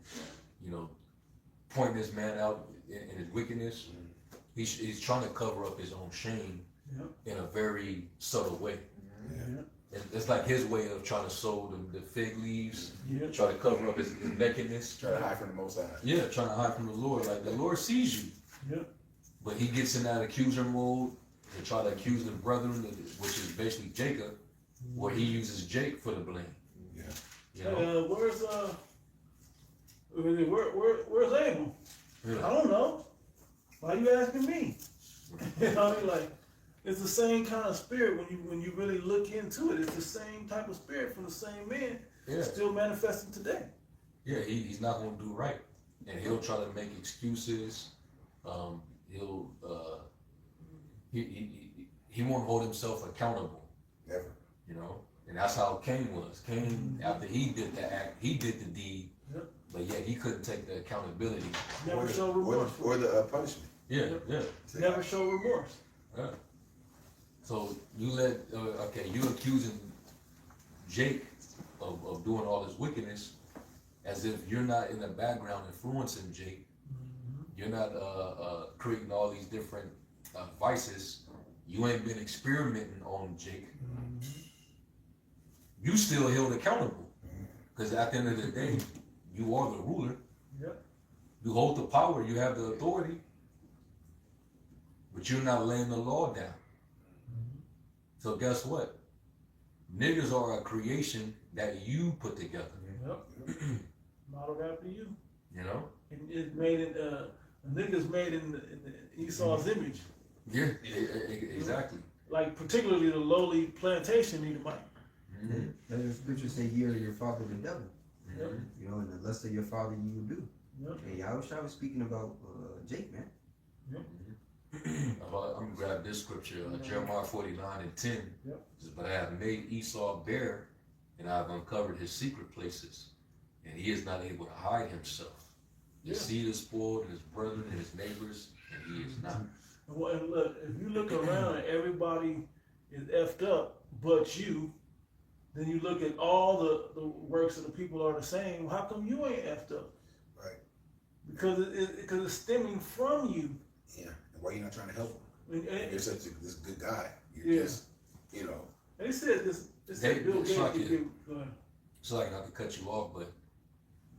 pointing this man out in his wickedness, he's trying to cover up his own shame in a very subtle way. Yeah. It's like his way of trying to sow the fig leaves, Yeah. try to cover up his nakedness. try to hide from the Most High. Yeah, trying to hide from the Lord. Like the Lord sees you. Yeah. But he gets in that accuser mode to try to accuse the brethren, which is basically Jacob, where he uses Jake for the blame. Yeah. You know? Where's Abel? Yeah. I don't know. Why you asking me? You know what I mean? Like, it's the same kind of spirit when you really look into it. It's the same type of spirit from the same man, Yeah. still manifesting today. Yeah, he's not gonna do right, and he'll try to make excuses. He won't hold himself accountable. Never. And that's how Cain was. Cain, after he did the act, he did the deed, Yep. but yet he couldn't take the accountability. Never show remorse. Or the punishment. Yeah, yeah. Never show remorse. Yeah. So you accusing Jake of doing all this wickedness, as if you're not in the background influencing Jake. You're not creating all these different vices. You ain't been experimenting on Jake. You still held accountable, because at the end of the day, you are the ruler. Yep. You hold the power. You have the authority, but you're not laying the law down. So guess what? Niggas are a creation that you put together. Yep. Modeled after you. You know? It's made in a nigga's made in Esau's image. Yeah, exactly. Like particularly the lowly plantation Edomite. Mm-hmm. The scripture say, "Ye are your father the devil." Yep. And the lust of your father you will do. Yep. And I was speaking about Jake, man. I'm gonna grab this scripture, Jeremiah 49:10. Yep. Says, "But I have made Esau bare, and I have uncovered his secret places, and he is not able to hide himself. His seed is spoiled, and his brethren and his neighbors, and he is not." And look, if you look around and everybody is effed up but you, then you look at all the works of the people are the same. How come you ain't effed up? Right. Because it's stemming from you. Yeah. And why you not trying to help him? And You're such this good guy. You're just, they said this. They said Bill Gates Shocking. could give. Go ahead. So like not to cut you off, but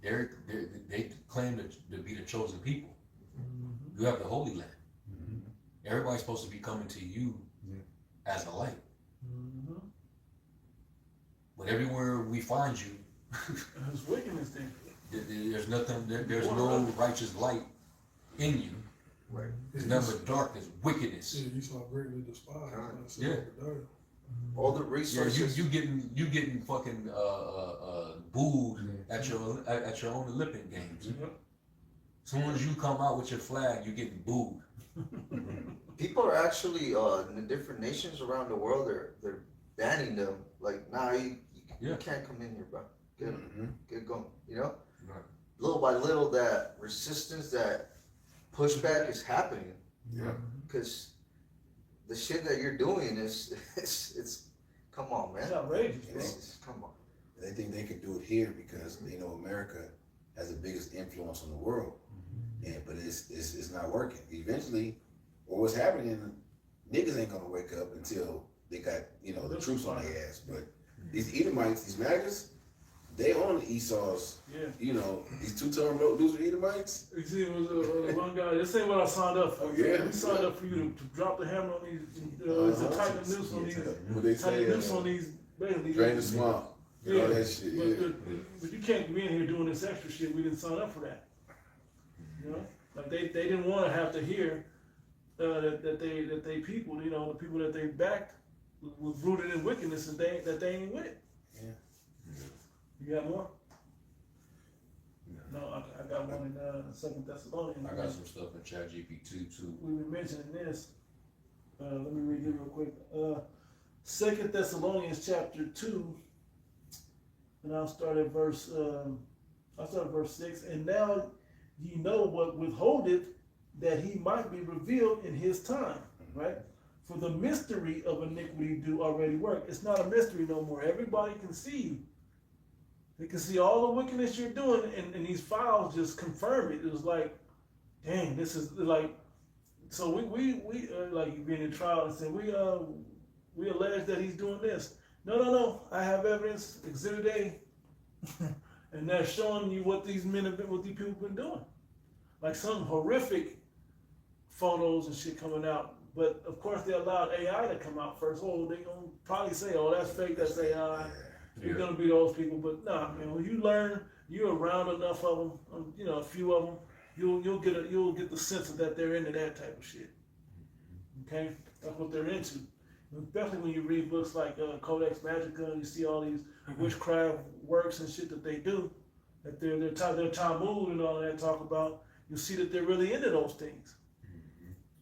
they claim to be the chosen people. You have the Holy Land. Everybody's supposed to be coming to you as a light. But everywhere we find you, There's wickedness there. there's nothing. There's no righteous light in you. Right. There's nothing but darkness, wickedness. Yeah, Esau greatly despised. Yeah. All the Yeah, resources. you getting fucking booed at your own Olympic games. Yep. As soon as you come out with your flag, you're getting booed. people are actually in the different nations around the world. They're banning them. Like, nah, you Yeah. can't come in here, bro. Get going. You know, Right. little by little, that resistance, that pushback is happening. Yeah. Because the shit that you're doing is it's come on, man. It's outrageous, bro. Come on. They think they can do it here because they know America has the biggest influence on the world, but it's not working. Eventually, or what's happening, niggas ain't gonna wake up until they got the troops on their ass. But these Edomites, these MAGAs, they own Esau's. Yeah. These two-term loser Edomites. You see, it was one guy. This ain't what I signed up for. Oh, yeah. We signed up for you to drop the hammer on these, to tighten the noose on these, What they tighten say? the noose on these, basically. Drain the swamp. Yeah. All that shit. Yeah. But you can't be in here doing this extra shit. We didn't sign up for that. You know, like they didn't want to have to hear that they people, the people that they backed was rooted in wickedness and that they ain't with. Yeah. You got more? No, I got one in 2 Thessalonians. I got some stuff in ChatGPT too. We were mentioning this. Let me read it real quick. 2 Thessalonians chapter 2, and I'll start at verse 6. And now ye know what withholdeth, that he might be revealed in his time, right? For the mystery of iniquity do already work. It's not a mystery no more. Everybody can see. They can see all the wickedness you're doing, and these files just confirm it. It was like, dang, this is like. So we like being in trial and saying we allege that he's doing this. No. I have evidence, Exhibit A, and they're showing you what these men have been, what these people have been doing. Like some horrific photos and shit coming out. But of course they allowed AI to come out first. Oh, they gonna probably say, oh, that's fake, that's AI. You're gonna be those people, but nah, man. When you learn, you're around enough of them, a few of them, you'll get the sense of that they're into that type of shit. Okay, that's what they're into. Especially when you read books like Codex Magica, and you see all these witchcraft works and shit that they do, that their Talmud and all that talk about. You'll see that they're really into those things.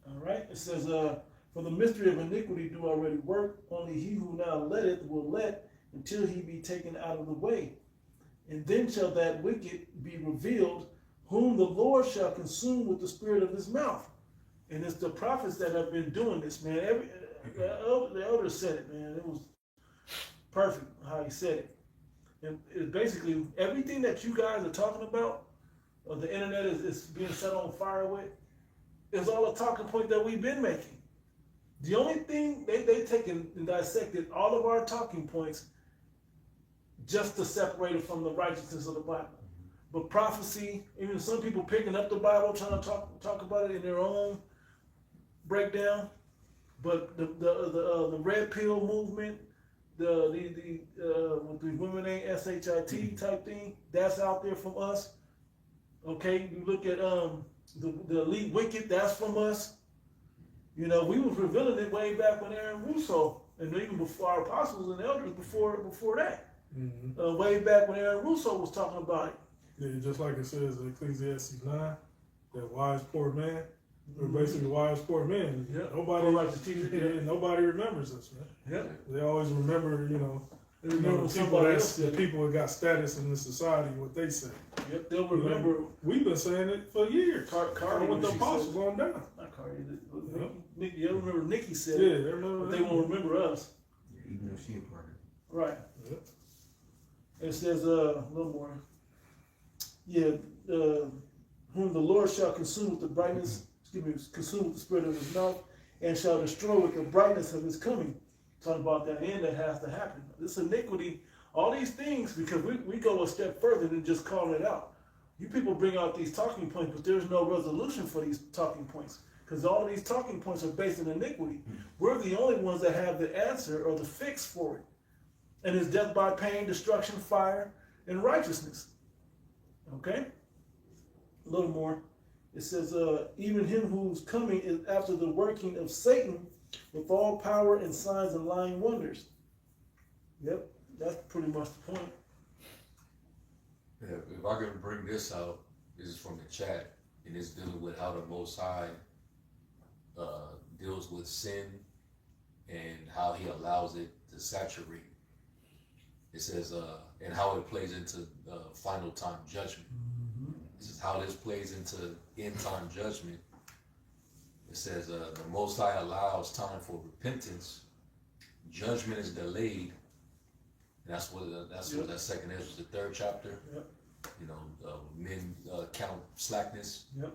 All right. It says, "For the mystery of iniquity do already work. Only he who now letteth will let, until he be taken out of the way. And then shall that wicked be revealed, whom the Lord shall consume with the spirit of his mouth." And it's the prophets that have been doing this, man. The elders said it, man. It was perfect how he said it. And it's basically everything that you guys are talking about, or the internet is being set on fire with, is all a talking point that we've been making. The only thing they taken and dissected all of our talking points just to separate it from the righteousness of the Bible. But prophecy, even some people picking up the Bible, trying to talk about it in their own breakdown. But the red pill movement, the women ain't SHIT type thing, that's out there from us. Okay, you look at the elite wicked, that's from us. We was revealing it way back when Aaron Russo, and even before our apostles and elders before that. Way back when Aaron Russo was talking about it. Yeah, just like it says in Ecclesiastes 9, that wise poor man, or basically wise poor man. Yeah. Nobody remembers us, man. Yeah. They always remember, They remember the somebody else. the people that got status in the society, what they say. Yep, they'll remember. We've been saying it for years. Cardi, with the she apostles said- on down. Not Cardi. Nikki, you remember Nikki said Yeah, it, they remember but that. they won't remember us. Yeah, even though she a part of it. Right. Yep. It says a little more. Yeah, whom the Lord shall consume with the brightness, consume with the spirit of his mouth, and shall destroy with the brightness of his coming. Talking about that end that has to happen. This iniquity, all these things, because we go a step further than just calling it out. You people bring out these talking points, but there's no resolution for these talking points. Because all of these talking points are based on iniquity. We're the only ones that have the answer or the fix for it. And it's death by pain, destruction, fire, and righteousness. Okay? A little more. It says, even him whose coming is after the working of Satan with all power and signs and lying wonders. Yep, that's pretty much the point. Yeah, if I can bring this out, this is from the chat, and it's dealing with how the Most High deals with sin and how he allows it to saturate. It says, and how it plays into final time judgment. This is how this plays into end time judgment. It says, the Most High allows time for repentance. Judgment is delayed. And that's what that second is, the 3rd chapter. Yep. You know, men count slackness. Yep.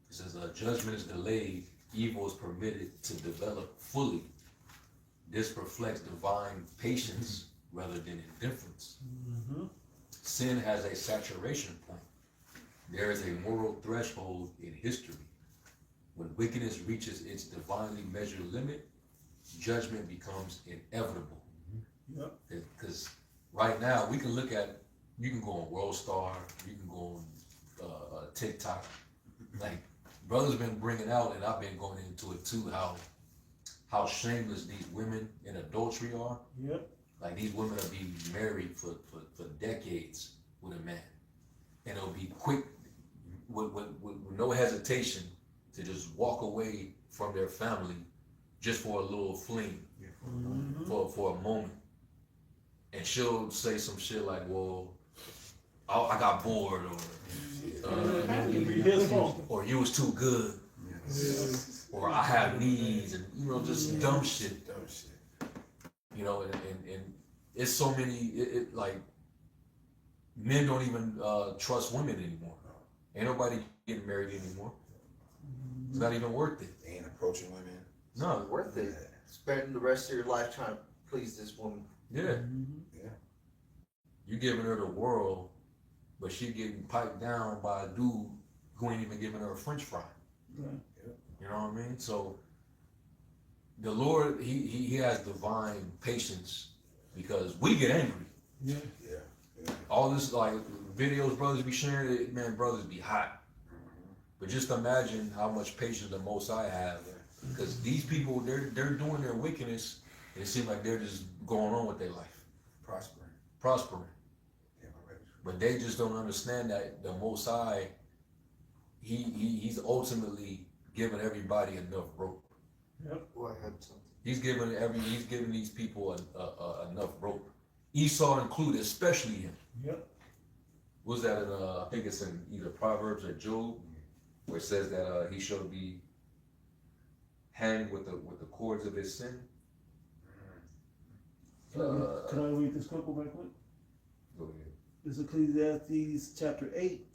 It says, judgment is delayed, evil is permitted to develop fully. This reflects divine patience rather than indifference. Sin has a saturation point. There is a moral threshold in history. When wickedness reaches its divinely measured limit, judgment becomes inevitable. Yep. Because right now, we can look at, you can go on World Star, you can go on TikTok. Like, brothers been bringing out, and I've been going into it too, how shameless these women in adultery are. Yep. Like, these women will be married for decades with a man. And it'll be quick, with no hesitation, to just walk away from their family just for a little fling, for a moment. And she'll say some shit like, well, I got bored, or you was too good, or I have needs, and you know, just dumb shit. You know, and it's so many, like, men don't even trust women anymore. Ain't nobody getting married anymore. It's not even worth it. They ain't approaching women. No. It's worth it. Spending the rest of your life trying to please this woman. Yeah. Yeah. You giving her the world, but she getting piped down by a dude who ain't even giving her a French fry. Right. You know what I mean? So the Lord, he has divine patience, because we get angry. Yeah. All this, like, videos brothers be sharing, man, brothers be hot. But just imagine how much patience the Most High have, because these people, they're doing their wickedness, and it seems like they're just going on with their life, prospering. Yeah, But they just don't understand that the Most High, he's ultimately giving everybody enough rope. Yep. Oh, I had something. He's giving these people enough rope. Esau included, especially him. Yep. Was that in I think it's in either Proverbs or Job, where it says that he shall be hanged with the cords of his sin. Can I read this quick one right quick? Go ahead. This is Ecclesiastes chapter 8,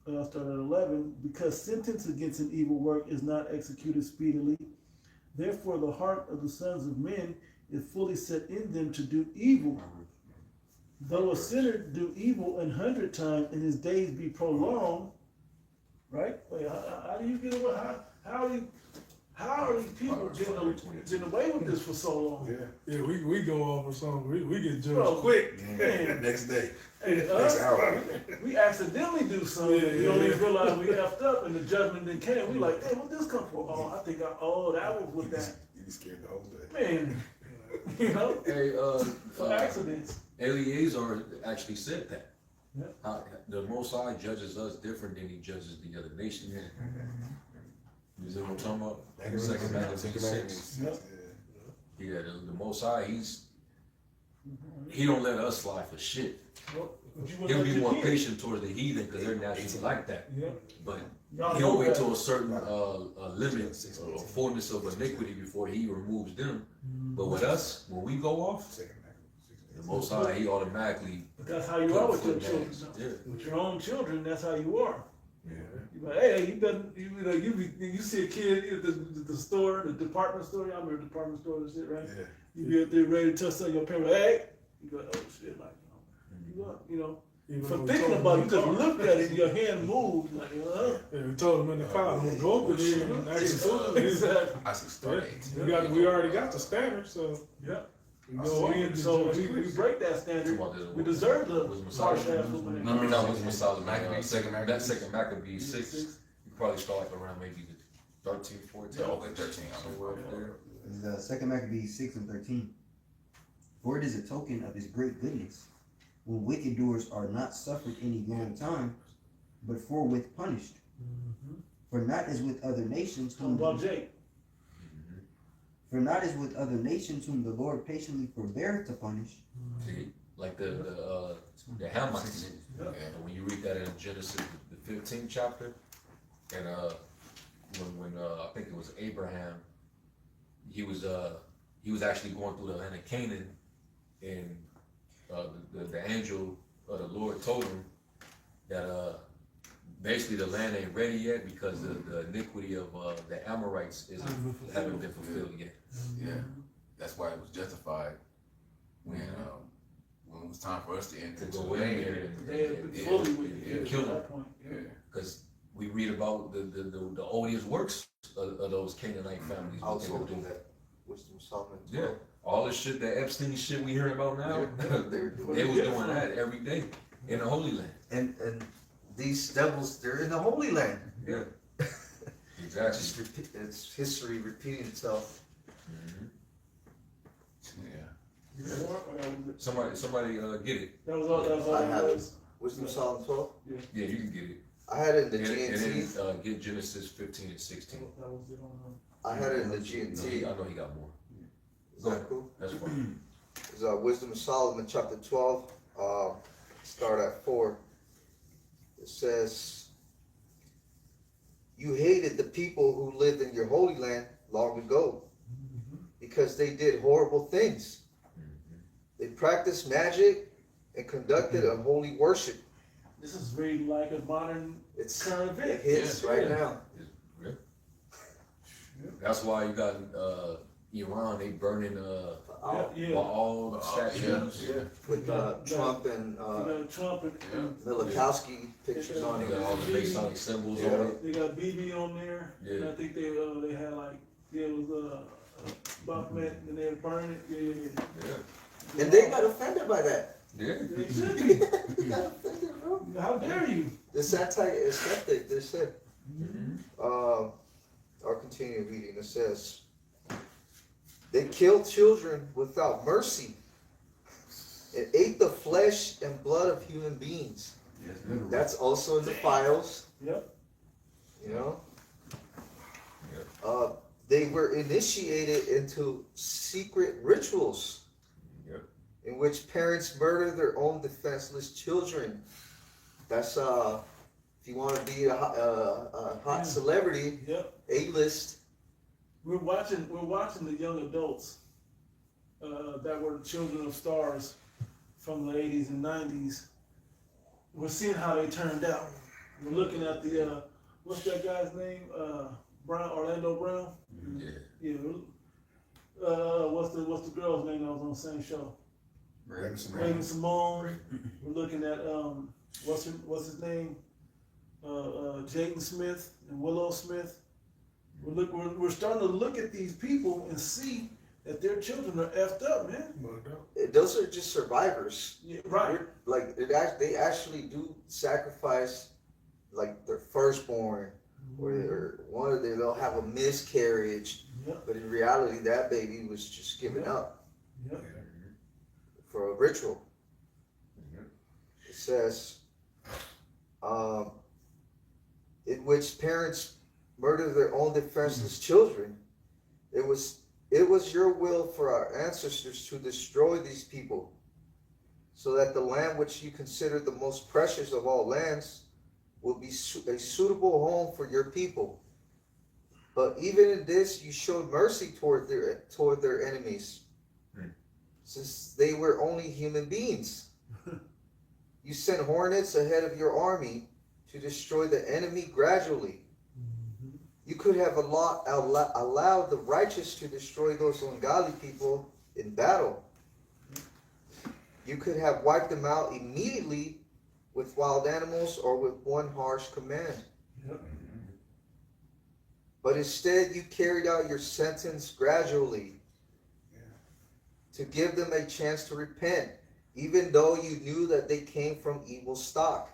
start at 11. Because sentence against an evil work is not executed speedily, therefore the heart of the sons of men is fully set in them to do evil. Though a sinner do evil 100 times and his days be prolonged, right? Wait, how do you get away? How are these people getting away with this for so long? Yeah, we go off or something. We get judged Bro, quick. Man. Next day. Hey, Next hour. we accidentally do something. We don't even realize we effed up and the judgment then came. We like, hey, what this come from? Oh, I think that was with that. You be scared the whole day. Man, you know, Hey, for accidents. Eleazar actually said that. Yeah. The Most High judges us different than he judges the other nations. You see what I'm talking about? Second Maccabees 6. Yep. Yeah, the Most High, he don't let us fly for shit. Well, but you He'll let be your more kids. patient towards the heathen because they're naturally like that. Yeah. But Y'all he'll know wait that. till a certain limit or fullness of iniquity before he removes them. But with us, when we go off, the Most High, he automatically. But that's how you are with your children. Yeah. With your own children, that's how you are. Yeah. You like, hey, you better, you see a kid at the store, the department store. I remember department store and shit, right? Yeah. You be up there ready to touch on your parent, hey, you go, oh shit, like, you know. Even For though we thinking told about it, them you just in the car. looked at it, your hand moved, like, Yeah, we told them in the car, I'm gonna go over there and actually exactly. I see start date. we already got the standard, so Yeah. we go in and So judge we quick. break that standard. We deserve the harsh ass whooping. No, that was Messiah Maccabees, second that Maccabees. second Maccabees 6. You probably start like around maybe the 13, 14. Yeah, okay, 13. Somewhere up there. This is 2 Maccabees 6 and 13. For it is a token of his great goodness, when wicked doers are not suffered any long time, but forthwith punished. For not as with other nations Talking about Jake. For not as with other nations whom the Lord patiently forbeareth to punish. See, like the Hamites. Yeah. And when you read that in Genesis, the 15th chapter, and when I think it was Abraham, he was actually going through the land of Canaan, and the angel of the Lord told him that basically the land ain't ready yet because the iniquity of the Amorites haven't been fulfilled yet. Yeah, that's why it was justified when it was time for us to enter To into go the in land. there They had been fully wicked yeah, at kill them. that point. Yeah. Because we read about the odious works of those Canaanite families. I what was they were hoping doing. that Wisdom of Solomon. Yeah, all the shit, that Epstein shit we hearing about now, they was doing that every day in the Holy Land. And these devils, they're in the Holy Land. Yeah, It's exactly. just it's history repeating itself. Mhm. Yeah. Somebody get it. That was all. That was all. I It have it. was. Wisdom of Solomon 12. Yeah, you can get it. I had it in the And GNT. then get Genesis 15 and 16. That was it on. I had it in the No, GNT. I know he got more. Is that cool? That's fine. It's Wisdom of Solomon chapter 12. Start at 4. It says, "You hated the people who lived in your holy land long ago, because they did horrible things. They practiced magic and conducted unholy worship." This is very like a modern It's current it event. hits right now. Yeah. That's why you got Iran. They burning Yeah. all statues. Yeah. With Trump and Trump and Milikowski pictures on They it. got all the Masonic symbols Yeah. on it. they got BB on there. Yeah. And I think they had like it was Baphomet and they had burned it. Yeah. Yeah. And they got offended by that. Yeah. They should be. They got offended, bro. How dare you? It's anti-aesthetic, they said. Mhm. I'll continue reading. It says, "They killed children without mercy and ate the flesh and blood of human beings." Yes, literally. That's also in the files, Yep. you know. Yep. They were initiated into secret rituals Yep. in which parents murder their own defenseless children. That's if you want to be a hot celebrity, Yep. A-list. We're watching the young adults that were children of stars from the 80s and 90s. We're seeing how they turned out. We're looking at the what's that guy's name? Brown, Orlando Brown. Yeah. Yeah. What's the girl's name that was on the same show? Raven Simone. We're looking at what's his name? Jaden Smith and Willow Smith. We're starting to look at these people and see that their children are effed up, man. Those are just survivors. Yeah, right. Like they actually do sacrifice, like their firstborn, or one of them. They'll have a miscarriage, Yep. but in reality, that baby was just given up Yep. for a ritual. Yep. It says, in which parents murder their own defenseless children. It was your will for our ancestors to destroy these people, so that the land which you consider the most precious of all lands will be a suitable home for your people. But even in this, you showed mercy toward their enemies, since they were only human beings. You sent hornets ahead of your army to destroy the enemy gradually. You could have allowed the righteous to destroy those ungodly people in battle. You could have wiped them out immediately with wild animals or with one harsh command. Yep. But instead, you carried out your sentence gradually to give them a chance to repent, even though you knew that they came from evil stock.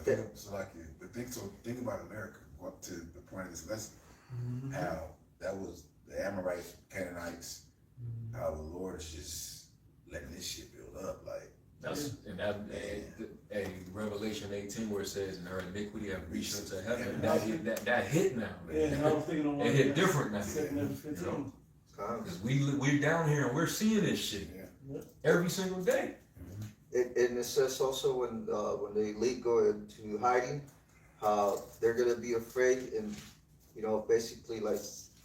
Think about America. What to the point of this lesson? How that was the Amorites, Canaanites. How the Lord is just letting this shit build up. Like That's and that a Revelation 18 where it says, "And her iniquity have reached unto heaven." That hit now. Man. Yeah, and I was thinking on It hit different now. Second and 15. Because we're down here and we're seeing this shit every single day. And it says also when the elite go into hiding, how they're gonna be afraid and basically like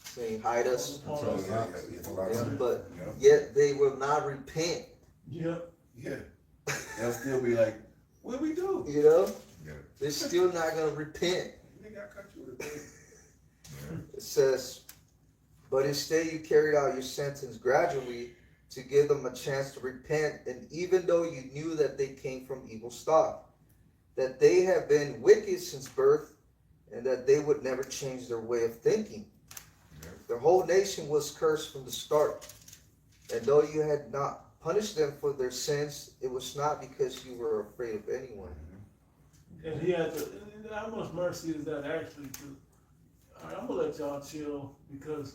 saying hide us. But yet they will not repent. Yeah. They'll still be like, what we do? They're still not gonna repent. Nigga, I cut you with a thing. It says, but instead you carried out your sentence gradually to give them a chance to repent, and even though you knew that they came from evil stock, that they have been wicked since birth, and that they would never change their way of thinking. The whole nation was cursed from the start, and though you had not punished them for their sins, it was not because you were afraid of anyone. And he had to. How much mercy is that actually? All right, I'm gonna let y'all chill because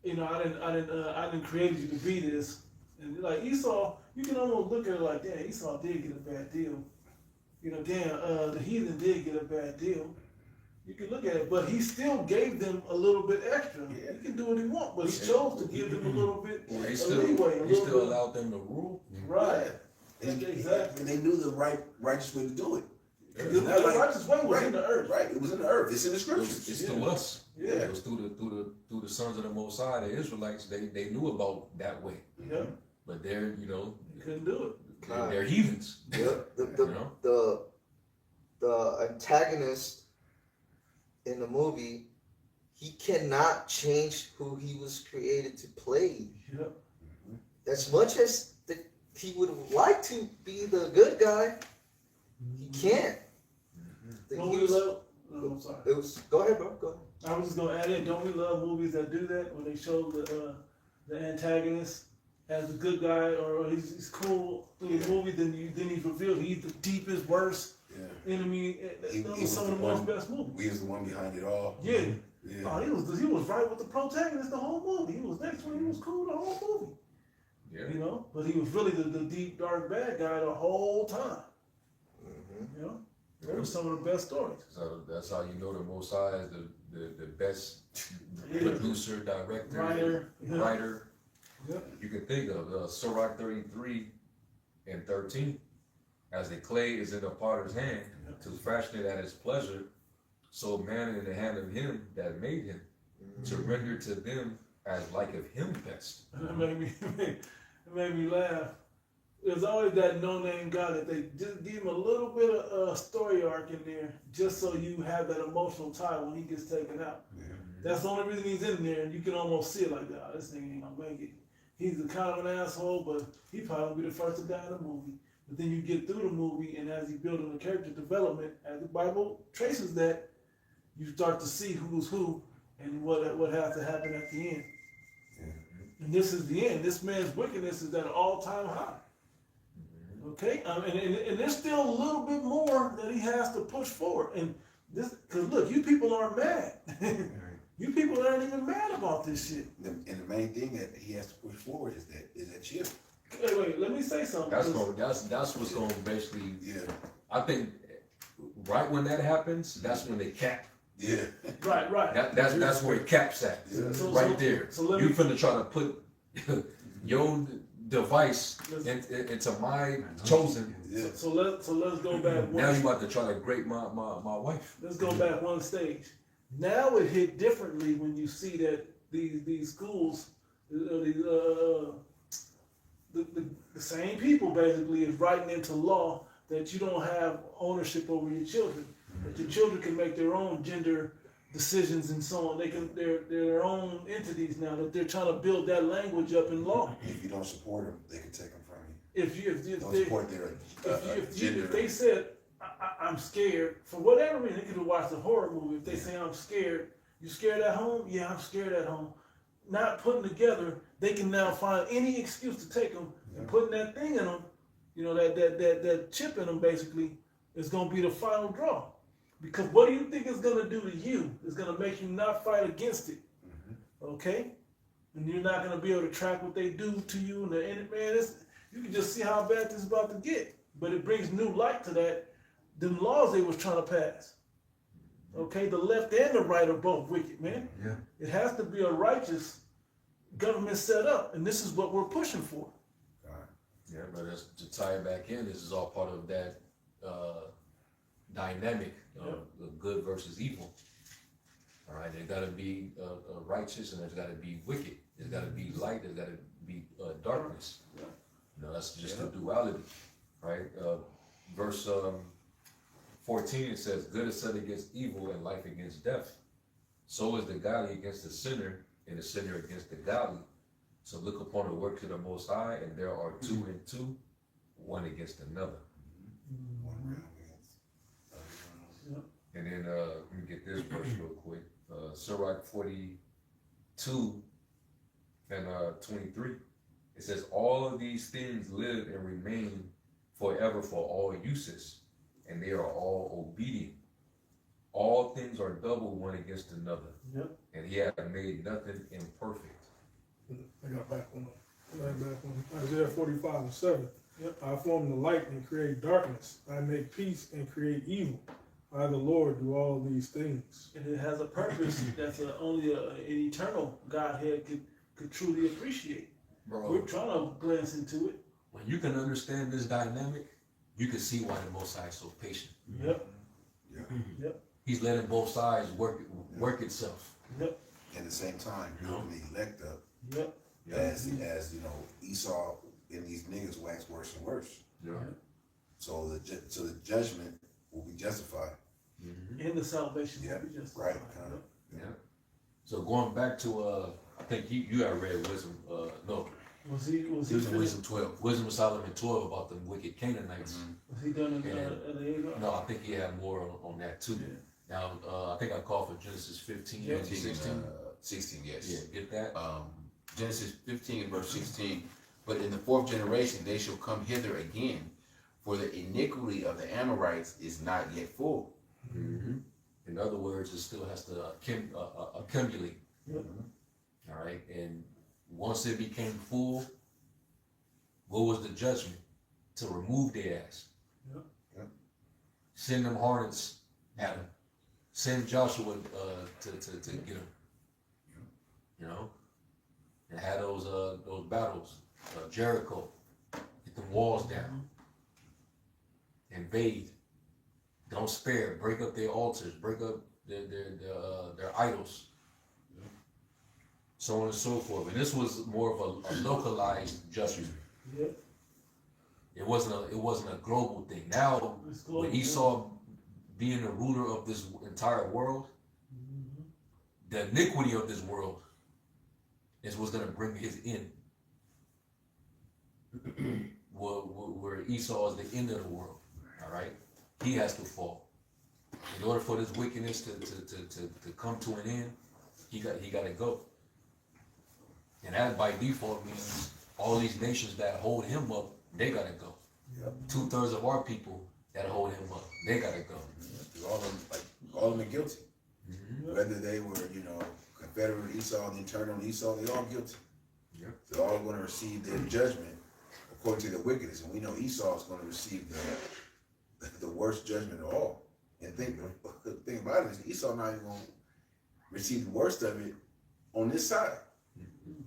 I didn't create you to be this. And like Esau, you can almost look at it like, damn, Esau did get a bad deal. The heathen did get a bad deal. You can look at it, but he still gave them a little bit extra. He can do what he wants, but he chose to give them a little bit Well, he leeway. still allowed them to rule. Right. Exactly. And they knew the righteous way to do it. The righteous way was in the earth. Right. It was in the earth. It's in the scriptures. It's through us. Yeah. It was through the sons of the Most High, the Israelites. They knew about that way. Yeah. But they're You couldn't do it. they're heathens. The antagonist in the movie, he cannot change who he was created to play. Yeah. As much as he would like to be the good guy, he can't. Don't we love? I'm sorry. It was. Go ahead, bro. Go ahead. I was just gonna add in. Don't we love movies that do that when they show the antagonist as a good guy or he's cool through the movie, then he's revealed he's the deepest, worst enemy. Those are some of the most best movies. We was the one behind it all. Yeah. Yeah. Oh, he was right with the protagonist the whole movie. He was next one. He was cool the whole movie. Yeah. But he was really the deep, dark, bad guy the whole time. Those were some of the best stories. So that's how you know the Most High is the best producer, director, writer. Yeah. You can think of Sirach 33 and 13. As the clay is in the potter's hand to fashion it at his pleasure, so man in the hand of him that made him, to render to them as like of him best. And it made me laugh. There's always that no-name God that they just give him a little bit of a story arc in there, just so you have that emotional tie when he gets taken out. That's the only reason he's in there, and you can almost see it like that. Oh, this nigga ain't gonna make it. He's a kind of an asshole, but he probably be the first to die in the movie. But then you get through the movie, and as he's building the character development, as the Bible traces that, you start to see who's who and what has to happen at the end. And this is the end. This man's wickedness is at an all-time high. Okay, and there's still a little bit more that he has to push forward. And this, because look, you people aren't mad. You people aren't even mad about this shit. And the main thing that he has to push forward is that chip. Wait, let me say something. That's what's going to basically. Yeah. I think right when that happens, that's when they cap. Yeah. Right. That's where it caps at. Yeah. Right there. So You finna try to put your device into my chosen. Yeah. So let's go back. Now you about to try to grape my wife. Let's go back one stage. Now it hit differently when you see that these schools, the same people basically is writing into law that you don't have ownership over your children, that your children can make their own gender decisions and so on. They're their own entities now. That they're trying to build that language up in law. If you don't support them, they can take them from you. If they said, I'm scared, for whatever reason, they could have watched a horror movie. If they say, I'm scared, you scared at home? Yeah, I'm scared at home. Not putting together, they can now find any excuse to take them and putting that thing in them, that chip in them basically is going to be the final draw. Because what do you think it's going to do to you? It's going to make you not fight against it. Okay? And you're not going to be able to track what they do to you. And man, you can just see how bad this is about to get. But it brings new light to that. The laws they was trying to pass. Okay? The left and the right are both wicked, man. Yeah. It has to be a righteous government set up, and this is what we're pushing for. Yeah, but that's, to tie it back in, this is all part of that dynamic of good versus evil. All right, there's got to be righteous and there's got to be wicked. There's got to be light. There's got to be darkness. Yeah. You know, that's just the duality, right? Verse 14, it says, "Good is set against evil, and life against death. So is the godly against the sinner, and the sinner against the godly. So look upon the works of the Most High, and there are two and two, one against another." And then let me get this verse real quick. Sirach 42 and 23. It says, "All of these things live and remain forever for all uses, and they are all obedient. All things are double one against another, and he hath made nothing imperfect." I got back on Isaiah 45:7. I form the light and create darkness. I make peace and create evil. I, the Lord, do all these things. And it has a purpose that's only an eternal Godhead could truly appreciate. Bro, We're trying to glance into it. when you can understand this dynamic, you can see why the Most High is so patient. He's letting both sides work itself. Yep. At the same time, building the elect up Yep. as you know, Esau and these niggas wax worse and worse. Yeah. So the judgment will be justified. And the salvation Yeah, will be just right. Yeah. So going back to I think you had read wisdom. No, Was he it was in finished? Wisdom 12. Wisdom of Solomon 12 about the wicked Canaanites. Was he done in Yeah. Eliezer? No, I think he had more on that too. Yeah. Now I think I called for Genesis 15 Yeah. and 16. 16, yes. Yeah, get that. Genesis 15 and verse 16. "But in the fourth generation they shall come hither again, for the iniquity of the Amorites is not yet full." In other words, it still has to accumulate. Yep. All right, and once it became full, what was the judgment? To remove their ass. Yep. Yep. Send them hornets at them. Send Joshua to get them. You know, and had those battles. Jericho, get them walls down. Invade. Don't spare. Break up their altars. Break up their idols. So on and so forth. And this was more of a localized judgment. Yep. It wasn't a global thing. Now, It's global, with Esau being the ruler of this entire world, the iniquity of this world is what's going to bring his end. Where Esau is the end of the world. All right, he has to fall. In order for this wickedness to come to an end, he got to go. And that by default means all these nations that hold him up, they got to go. Yep. 2/3 of our people that hold him up, they got to go. All of them are guilty. Whether they were, Confederate Esau and internal Esau, they all guilty. Yep. They're all going to receive their judgment according to their wickedness, and we know Esau is going to receive the worst judgment of all. And the thing about it is Esau not even going to receive the worst of it on this side.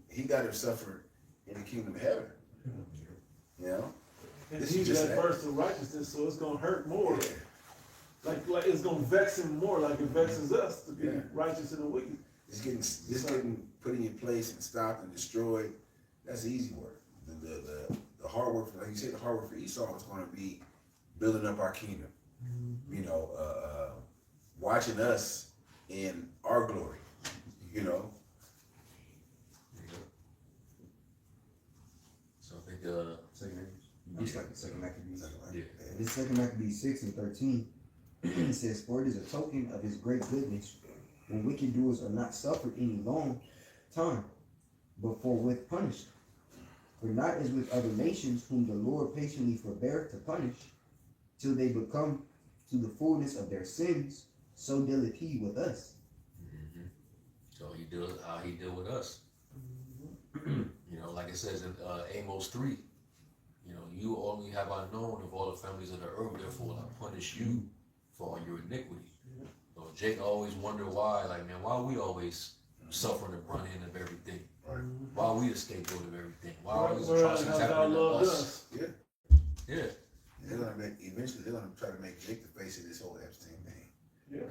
He got to suffer in the kingdom of heaven. You know? And This he's is just that verse of righteousness, so it's gonna hurt more. Yeah. Like it's gonna vex him more, like it vexes us to be Yeah. righteous and the wicked. Just getting put in your place and stopped and destroyed. That's easy work. The hard work, like you said, the hard work for Esau is going to be building up our kingdom. Watching us in our glory. So I think It's like the second Maccabees. yeah. This second Maccabees 6 and 13, it says, "For it is a token of his great goodness, when wicked doers are not suffered any long time, but forthwith punished. For not as with other nations, whom the Lord patiently forbear to punish, till they become to the fullness of their sins, so dealeth he with us." So he deals how he deal with us. Like it says in Amos 3, you only have I known of all the families of the earth, therefore I punish you for all your iniquity. So Jake always wonder why we always suffering the brunt end of everything. Right. Why are we the scapegoat of everything? Why are all these Whereas atrocities how God happening to loved us? us. Yeah. They're gonna make eventually. They're gonna try to make Nick the face of this whole Epstein thing. Yeah.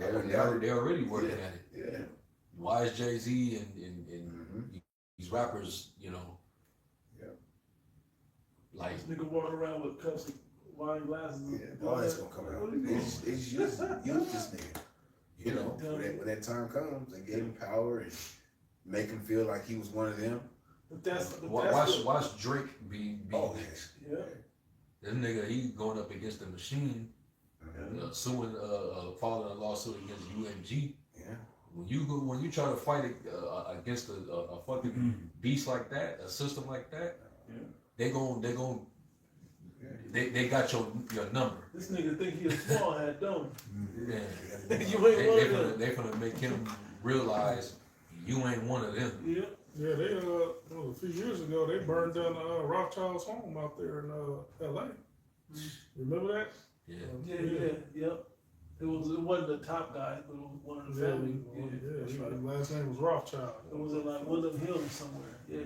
They're already working at it. Yeah. Why is Jay-Z and these rappers, you know, like This nigga walking around with cups of wine glasses. Yeah, all that's gonna come out. They just use this nigga. You know, when that time comes, they gave him power and make him feel like he was one of them. But that's watch Drake be next. Yeah. This nigga, he going up against the machine, suing filing a lawsuit against UMG. Yeah. When you try to fight against a fucking beast like that, a system like that, they got your number. This nigga think he a small hat, don't Yeah. he? You ain't one of them. They finna make him realize you ain't one of them. Yeah. Yeah, they a few years ago they burned down Rothschild's home out there in L.A. Remember that? Yeah. Yep. It wasn't the top guy, but it was one of the family. Yeah, That's right. his last name was Rothschild. It was in like Woodland Hills somewhere. Yeah.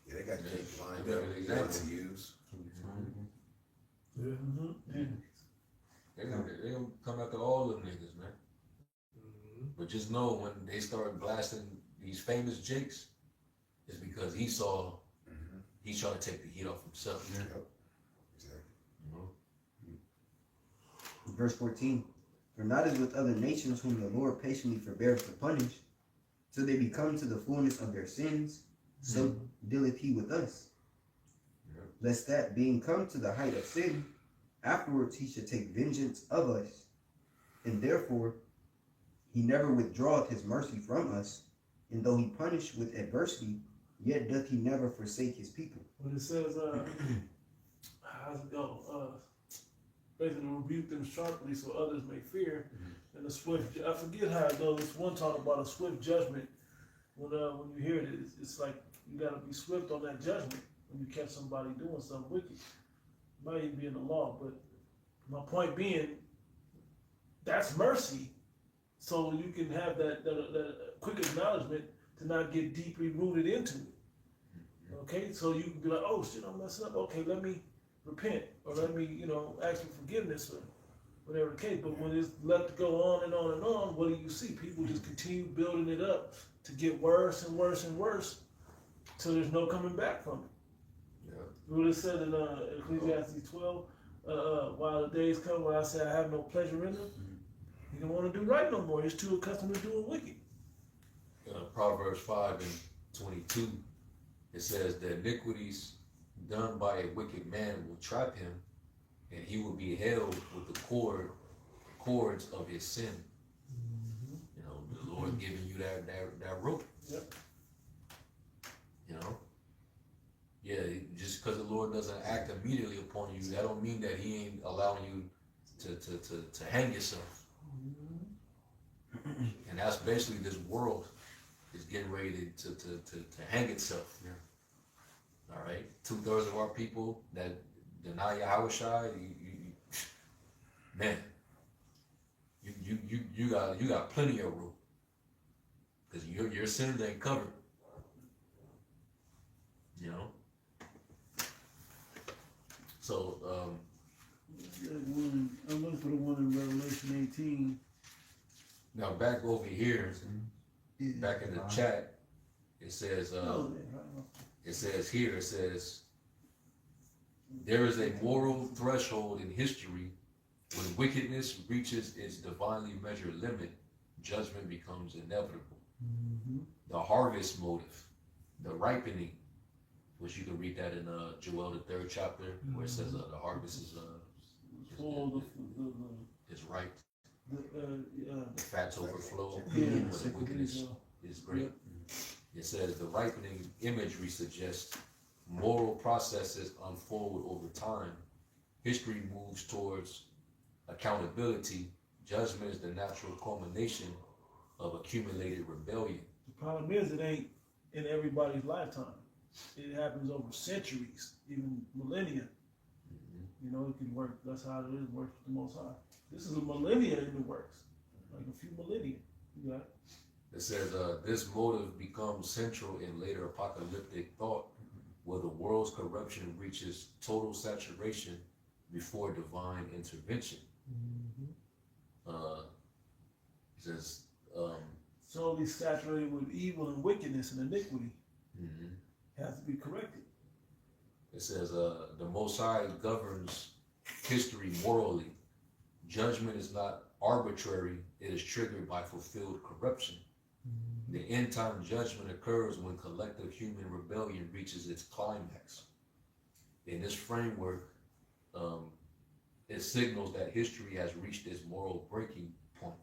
Yeah, they got Jake lined Yeah, up. exactly. To use. Yeah. Mm-hmm. They gonna come after all them niggas, man. But just know when they start blasting these famous Jakes, it's because Esau, he's trying to take the heat off himself. Yep. Exactly. You know? Verse 14. For not as with other nations whom the Lord patiently forbeareth to punish, till they become to the fullness of their sins, so dealeth he with us. Lest that, being come to the height of sin, afterwards he should take vengeance of us. And therefore he never withdraweth his mercy from us, and though he punish with adversity, yet doth he never forsake his people. When it says, how's it go? Basically rebuke them sharply so others may fear. And the swift, I forget how it goes. One talk about a swift judgment. When you hear it, it's like you gotta be swift on that judgment when you catch somebody doing something wicked. It might even be in the law, but my point being, that's mercy. So you can have that quick acknowledgement to not get deeply rooted into it. Okay, so you can be like, oh shit, I'm messing up. Okay, let me repent, or let me, ask for forgiveness, or whatever the case. But when it's let go on and on and on, what do you see? People just continue building it up to get worse and worse and worse, till there's no coming back from it. Yeah. What it said in Ecclesiastes 12, while the days come when I say I have no pleasure in them, you don't want to do right no more. He's too accustomed to doing wicked. Proverbs 5:22, it says the iniquities done by a wicked man will trap him, and he will be held with the cords of his sin. The Lord giving you that rope. Yep. Yeah, just because the Lord doesn't act immediately upon you, that don't mean that he ain't allowing you to hang yourself. And that's basically this world is getting ready to hang itself. Yeah. All right, 2/3 of our people that deny Yahushua, man, you got plenty of room because your sins ain't covered. So I'm looking for the one in Revelation 18. now back over here, back in the chat, it says there is a moral threshold in history when wickedness reaches its divinely measured limit, judgment becomes inevitable. The harvest motive, the ripening, which you can read that in Joel the 3rd chapter, where it says the harvest is ripe. The fats overflow, when the wickedness is great. It says the ripening imagery suggests moral processes unfold over time. History moves towards accountability. Judgment is the natural culmination of accumulated rebellion. The problem is it ain't in everybody's lifetime. It happens over centuries, even millennia. It can work. That's how it is. It works with the Most High. This is a millennia in the works, like a few millennia. You got it. It says, this motive becomes central in later apocalyptic thought, where the world's corruption reaches total saturation before divine intervention. It says, solely saturated with evil and wickedness and iniquity, has to be corrected. it says, the Most High governs history morally. Judgment is not arbitrary, it is triggered by fulfilled corruption. The end time judgment occurs when collective human rebellion reaches its climax. In this framework, it signals that history has reached its moral breaking point.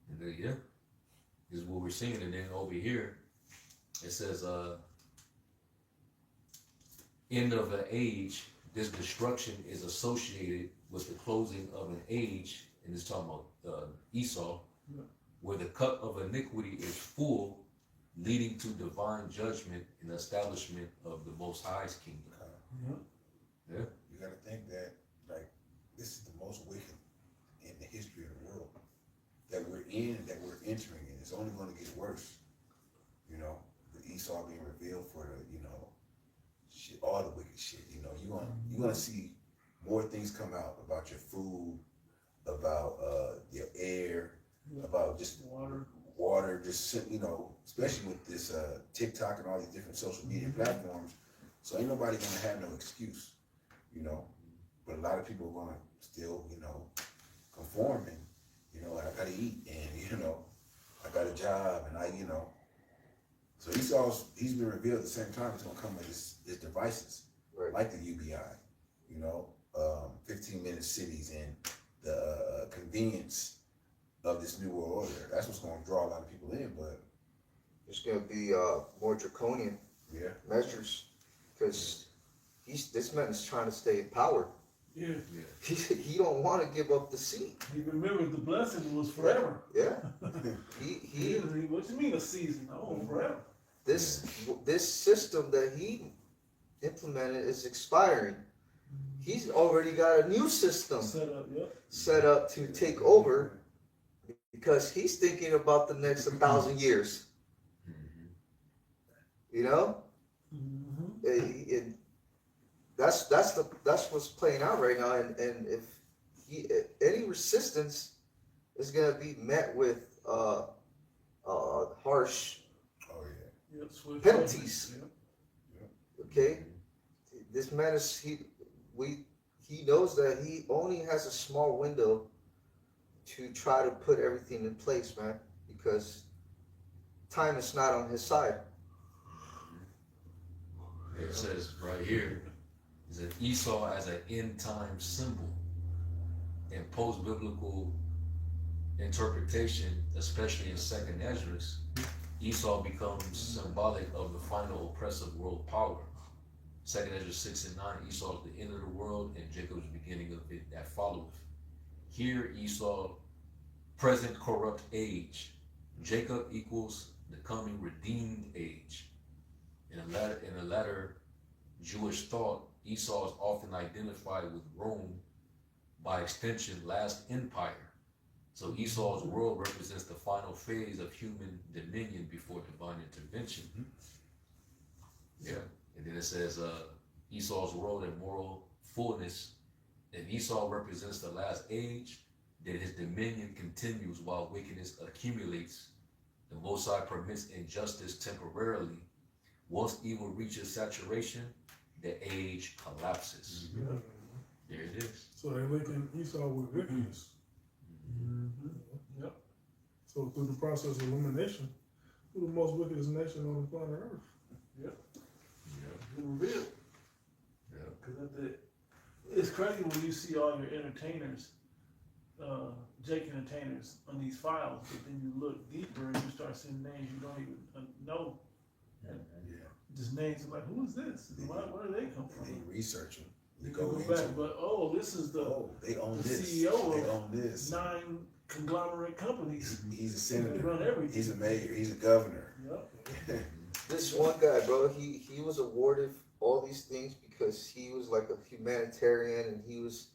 And then, yeah, this is what we're seeing. And then over here, it says, end of an age, this destruction is associated with the closing of an age, and it's talking about Esau, where the cup of iniquity is full, leading to divine judgment and establishment of the Most High's kingdom. Yeah. You gotta think that, like, this is the most wicked in the history of the world that we're in, that we're entering in. It's only gonna get worse. You know, with Esau being revealed for the, you know, shit, all the wicked shit. You know, you're gonna see more things come out about your food, about your air, about just water, just, you know, especially with this TikTok and all these different social media platforms. So ain't nobody gonna have no excuse, you know. But a lot of people are gonna still, you know, conform and, you know, I gotta eat and, you know, I got a job and you know. So he's been revealed at the same time. He's gonna come with his devices, like the UBI, you know, 15-minute cities and the convenience of this new world order. That's what's gonna draw a lot of people in, but There's gonna be more draconian measures, because this man is trying to stay in power. Yeah. He don't want to give up the seat. He remembered the blessing was forever. Yeah. What you mean a season? Oh, forever. This system that he implemented is expiring. He's already got a new system set up to take over, because he's thinking about the next 1,000 years. You know, that's what's playing out right now. And if any resistance is gonna be met with harsh penalties. Okay, this man is he knows that he only has a small window to try to put everything in place, man, because time is not on his side. It says right here, is that Esau as an end time symbol. In post-biblical interpretation, especially in Second Esdras, Esau becomes symbolic of the final oppressive world power. Second Esdras 6 and 9, Esau is the end of the world, and Jacob is the beginning of it that followeth. Here, Esau, present corrupt age. Jacob equals the coming redeemed age. In the latter Jewish thought, Esau is often identified with Rome, by extension, last empire. So Esau's world represents the final phase of human dominion before divine intervention. Yeah, and then it says Esau's world and moral fullness. If Esau represents the last age, then his dominion continues while wickedness accumulates. The Most High permits injustice temporarily. Once evil reaches saturation, the age collapses. There it is. So they're linking Esau with wickedness. Yep. So through the process of elimination, who the most wickedest nation on the planet Earth? Yep. Yeah. Been revealed. Yeah. Because it's crazy when you see all your entertainers, Jake entertainers on these files, but then you look deeper and you start seeing names you don't even know. And just names like, who is this? Where do they come from? They research them. You go back, but this is they own the this. CEO They of own this. 9 conglomerate companies. He's a senator. They run everything. He's a mayor. He's a governor. Yep. This one guy, bro, he was awarded all these things because he was like a humanitarian and he was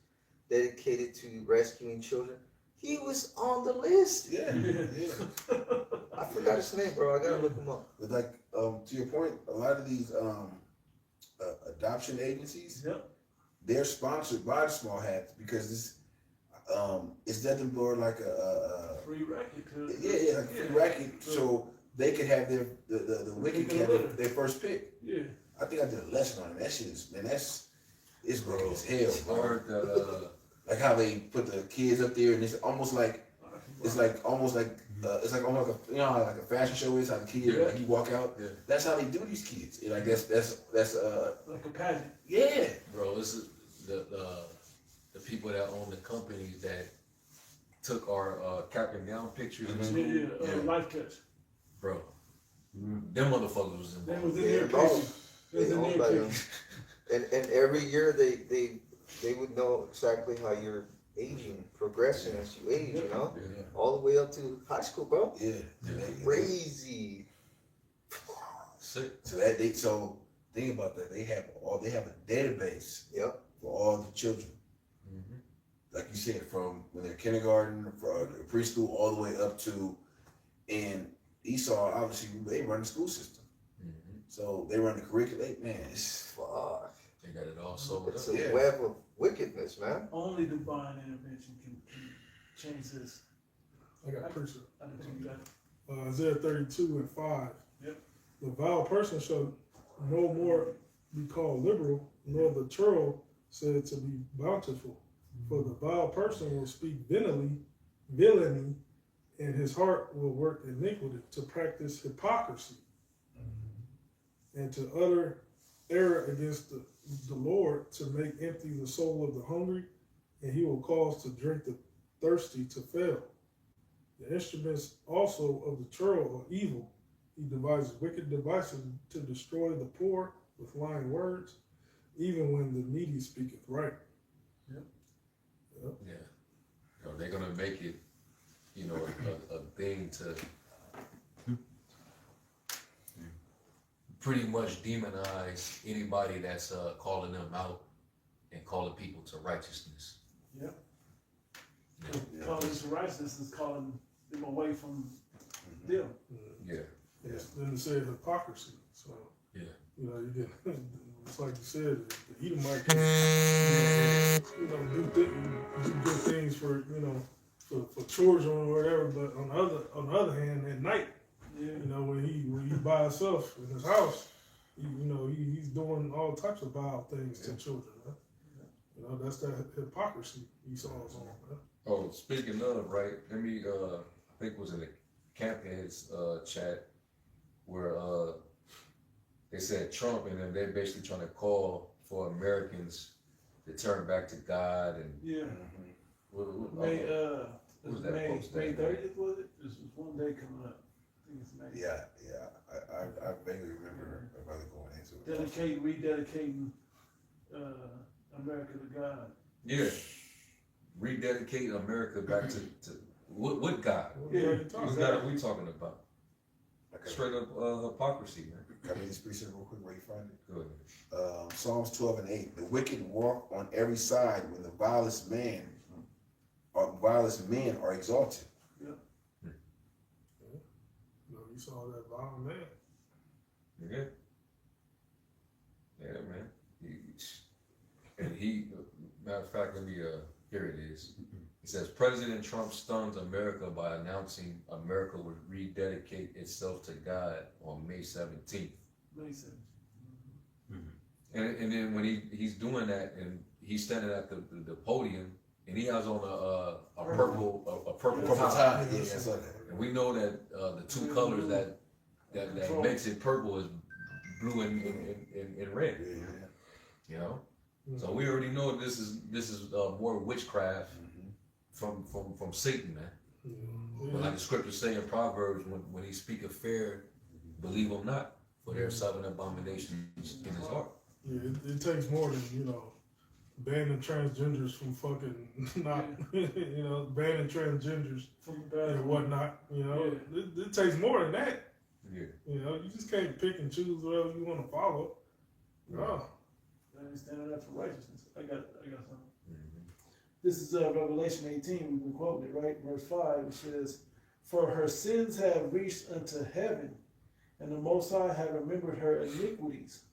dedicated to rescuing children. He was on the list. Yeah, yeah. I forgot his name, bro. I gotta look him up. But like, to your point, a lot of these adoption agencies, Yep. they're sponsored by the small hats because it's nothing but like a Free racket. like a free racket, so they could have the wicked have their first pick. Yeah. I think I did a lesson on it. That shit is, man, it's Bro, wicked as hell, I bro. heard that. Like how they put the kids up there, and it's almost like it's like almost like a, you know how like a fashion show is, how the kids Yeah. like you walk out. Yeah. That's how they do these kids. And like that's Like a pageant. yeah. Bro, this is the people that own the companies that took our cap and gown pictures and Yeah, stuff. life catch. Bro, them motherfuckers was That involved. was in Yeah, their bro. picture. It was They in owned their by them. picture. And every year they would know exactly how you're aging, progressing as you age, you know? Yeah. All the way up to high school, bro. Yeah. Crazy. Sick. So think about that. They have a database Yep. for all the children. Mhm. Like you said, from when they're kindergarten, from preschool, all the way up to, and Esau, obviously, they run the school system. Mhm. So they run the curriculum. Man, it's, Fuck. They got it all sold It's up. a Yeah. web of wickedness, man. Only divine intervention can change this. I got precept. I don't think you got it. Isaiah 32:5. Yep. The vile person shall no more be called liberal, nor the churl said to be bountiful. For the vile person will speak villainy, and his heart will work iniquity, to practice hypocrisy, and to utter error against the Lord, to make empty the soul of the hungry, and he will cause to drink the thirsty to fail. The instruments also of the churl are evil. He devises wicked devices to destroy the poor with lying words, even when the needy speaketh right. Yeah. You know, they're gonna make it, you know, a thing to pretty much demonize anybody that's calling them out and calling people to righteousness. Yep. Yeah. Calling to righteousness is calling them away from them. Yeah. Yes. Then it said hypocrisy. So Yeah. you know, you get it's like you said, the Edomite can, do good things for for children or whatever, but on the other hand, at night, Yeah. you know, when he by himself in his house, he's doing all types of vile things to children. Huh? You know, that's that hypocrisy Esau's on. Huh? Oh, speaking of, right, let me, I think it was in the Camp Heads chat where they said Trump and them, they're basically trying to call for Americans to turn back to God and Yeah. what May was that May post May that? 30th was it? This was one day coming up. I think it's May. yeah. I vaguely remember my brother going into it. Rededicating America to God. Yeah. Rededicate America back to what God? Yeah, What God are we talking about? Okay. Straight up hypocrisy, man. Can I read this precept real quick where you find it? Go ahead. Psalms 12:8. The wicked walk on every side when the vilest men are exalted. You know, you saw that vile man. Yeah. Yeah, man. Matter of fact, let me, here it is. It says, President Trump stuns America by announcing America would rededicate itself to God on May 17th. May 7th. And then when he's doing that and he's standing at the podium and he has on a purple tie. tie. Yeah, I saw that. And we know that the two colors that makes it purple is blue and red. Yeah. You know, so we already know this is more witchcraft from Satan, man. But like the scriptures say in Proverbs, when he speaketh fair, believe him not, for there are 7 abominations in his heart. Yeah, it takes more than, banning transgenders from fucking not, banning transgenders From the bad and whatnot, it takes more than that. Yeah. You just can't pick and choose whatever you want to follow. No. Standing up for righteousness. I got something. This is Revelation 18, we've been quoting it, right? Verse 5, it says, "For her sins have reached unto heaven, and the Most High have remembered her iniquities.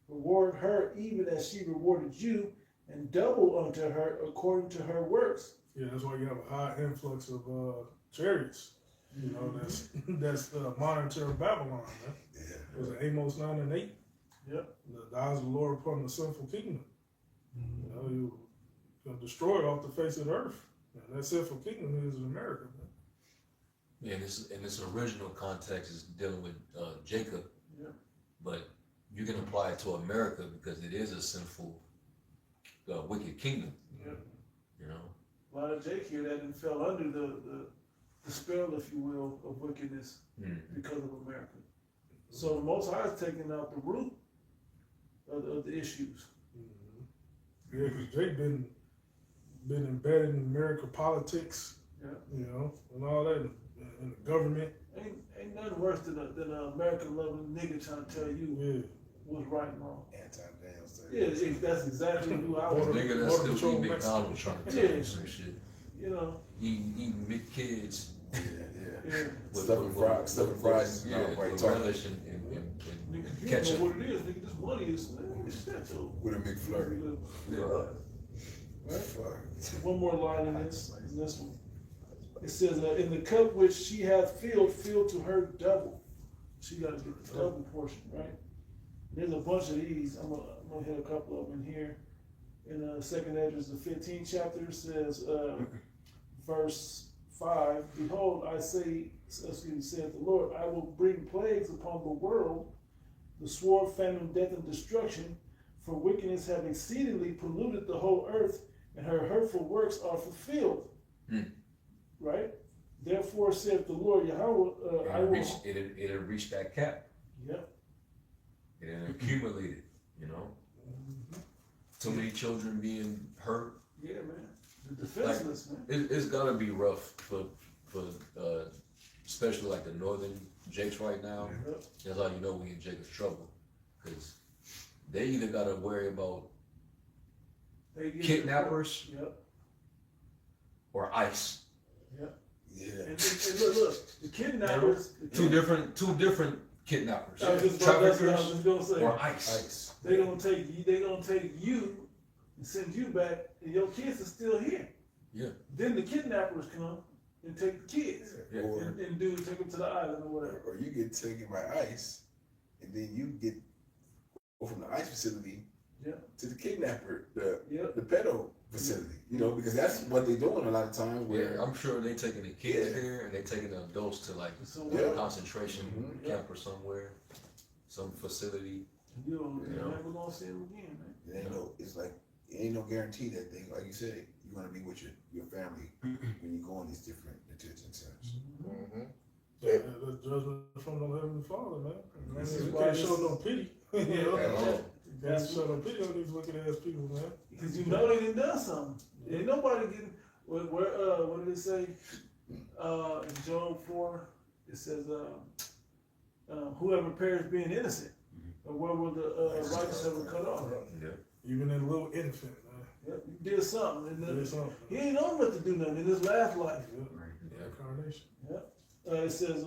Reward her even as she rewarded you, and double unto her according to her works." Yeah, that's why you have a high influx of chariots. You know, that's monitoring Babylon, man. Yeah. It was Amos 9 and 8. Yep. The eyes of the Lord upon the sinful kingdom. You know, you're going to destroy it off the face of the earth. And that sinful kingdom is America, man. Yeah, in this original context is dealing with Jacob, Yeah. but you can apply it to America because it is a sinful, wicked kingdom. Yeah. You know. A lot of Jake here that fell under the spell, if you will, of wickedness because of America. So the Most High is taking out the root of the issues. Mm-hmm. Yeah, because Jake been embedded in American politics, Yeah. you know, and all that, in the government. Ain't nothing worse than an American loving nigga trying to tell you Yeah. what's right and wrong. Anti-damn stuff. Yeah, that's exactly who I was. Nigga that's Border still Patrol eating Mexico. McDonald's trying to tell you some shit. You know, Eating big kids. Yeah. yeah. Stuffing fries. Yeah, Right, with talking relish and Nigga, you ketchup. know what it is, nigga. This money is shit too. with a McFlurry. Right? Fuck. One more line in this one. It says, "In the cup which she hath filled to her double." She got to get the double portion, right? There's a bunch of these. I'm gonna hit a couple of them in here. In 2nd Esdras, the 15th chapter, says, verse 5, "Behold, I say, saith the Lord, I will bring plagues upon the world, the sword, famine, death, and destruction, for wickedness have exceedingly polluted the whole earth, and her hurtful works are fulfilled." Right? "Therefore saith the Lord Yahweh, I will." It had reached that cap. Yep. It had accumulated. You know. Too many children being hurt. Yeah, man. The defenseless, man. It's gotta be rough for especially like the northern Jakes right now. Yep. That's how you know we in Jacob's trouble, because they either gotta worry about They get kidnappers Yep. or ICE. Yep. Yeah. And look, the kidnappers. Two different kidnappers. I was just about- that's what I was Traffickers just gonna say. or ICE. Ice. They gonna take you and send you back, and your kids are still here. Yeah. Then the kidnappers come and take the kids Yeah. Or, and take them to the island or whatever. or you get taken by ICE, and then you get go from the ICE facility Yeah. to the kidnapper, Yep. the pedo facility. You know, because that's what they're doing a lot of times. Where Yeah, I'm sure they taking the kids Yeah. here and they taking the adults to like So Yeah. a concentration Mhm. camp or somewhere, some facility. you're Yeah. never gonna see them again, man. it ain't no, it's like it ain't no guarantee that they, like you said, you're gonna be with your family when you go in these different detention centers. Mm-hmm. That's judgment from the Heavenly Father, man. This You is can't why show no pity. You know? At all. You can't show no pity on these wicked ass people, man. Because you know they done done something. Ain't nobody getting. What did it say? In Job 4, it says, "Whoever perished being innocent, or where will the righteous ever cut off?" Even that little infant, man. Yep, you did something. And Did something. he ain't known what to do nothing in his last life. Yeah. Incarnation. It says,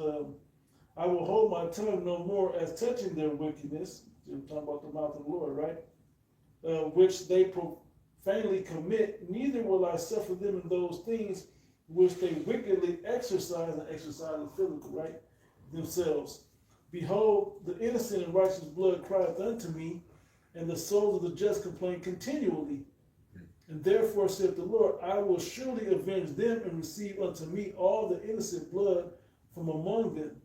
"I will hold my tongue no more as touching their wickedness." We're talking about the mouth of the Lord, right? "Which they profanely commit, neither will I suffer them in those things which they wickedly exercise," and exercise is physical, right? "Themselves. Behold, the innocent and righteous blood crieth unto me, and the souls of the just complain continually. And therefore, saith the Lord, I will surely avenge them and receive unto me all the innocent blood from among them."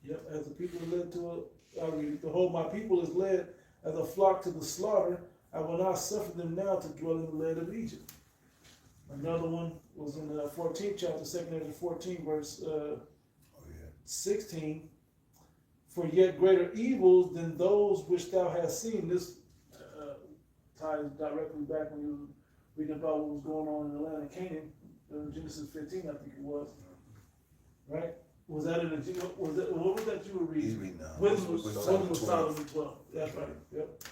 Yep, as the people are led to I read, "Behold, my people is led as a flock to the slaughter. I will not suffer them now to dwell in the land of Egypt." Another one was in the 14th chapter, 2nd Esdras 14, verse 16. "For yet greater evils than those which thou hast seen." This ties directly back when you were reading about what was going on in the land of Canaan, Genesis 15, I think it was. Right? Was that in the what was that you were He's reading? reading Wisdom was Solomon 12. That's right. Yep.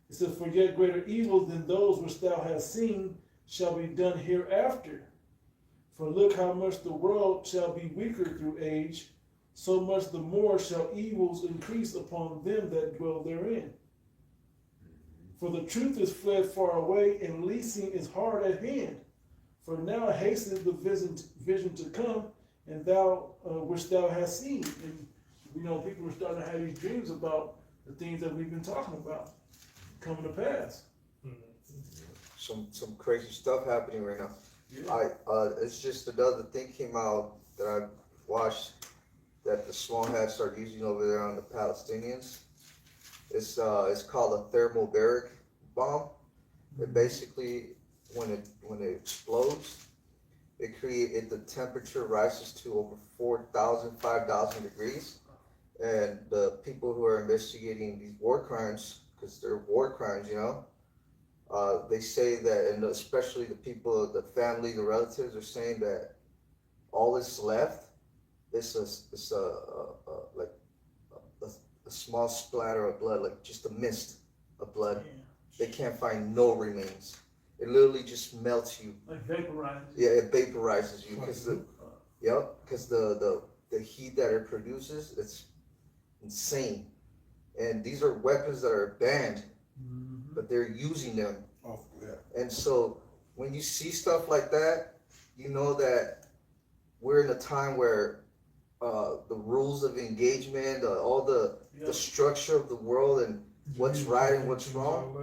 It says, "For yet greater evils than those which thou hast seen shall be done hereafter. For look how much the world shall be weaker through age, so much the more shall evils increase upon them that dwell therein. For the truth is fled far away, and leasing is hard at hand. For now hasteth the vision to come, and thou which thou hast seen. And people are starting to have these dreams about the things that we've been talking about coming to pass. Some crazy stuff happening right now. Yeah. It's just another thing came out that I watched that the small hats start using over there on the Palestinians. It's called a thermobaric bomb. It basically, when it explodes, the temperature rises to over 4,000, 5,000 degrees. And the people who are investigating these war crimes, because they're war crimes, they say that, and especially the people, the family, the relatives are saying that all that's left is like a small splatter of blood, like just a mist of blood. Yeah. They can't find no remains. It literally just melts you. Like vaporized. Yeah, it vaporizes you because the heat that it produces, it's insane. And these are weapons that are banned, but they're using them. Oh, yeah. And so when you see stuff like that, you know that we're in a time where the rules of engagement, all the structure of the world and what's right and what's wrong,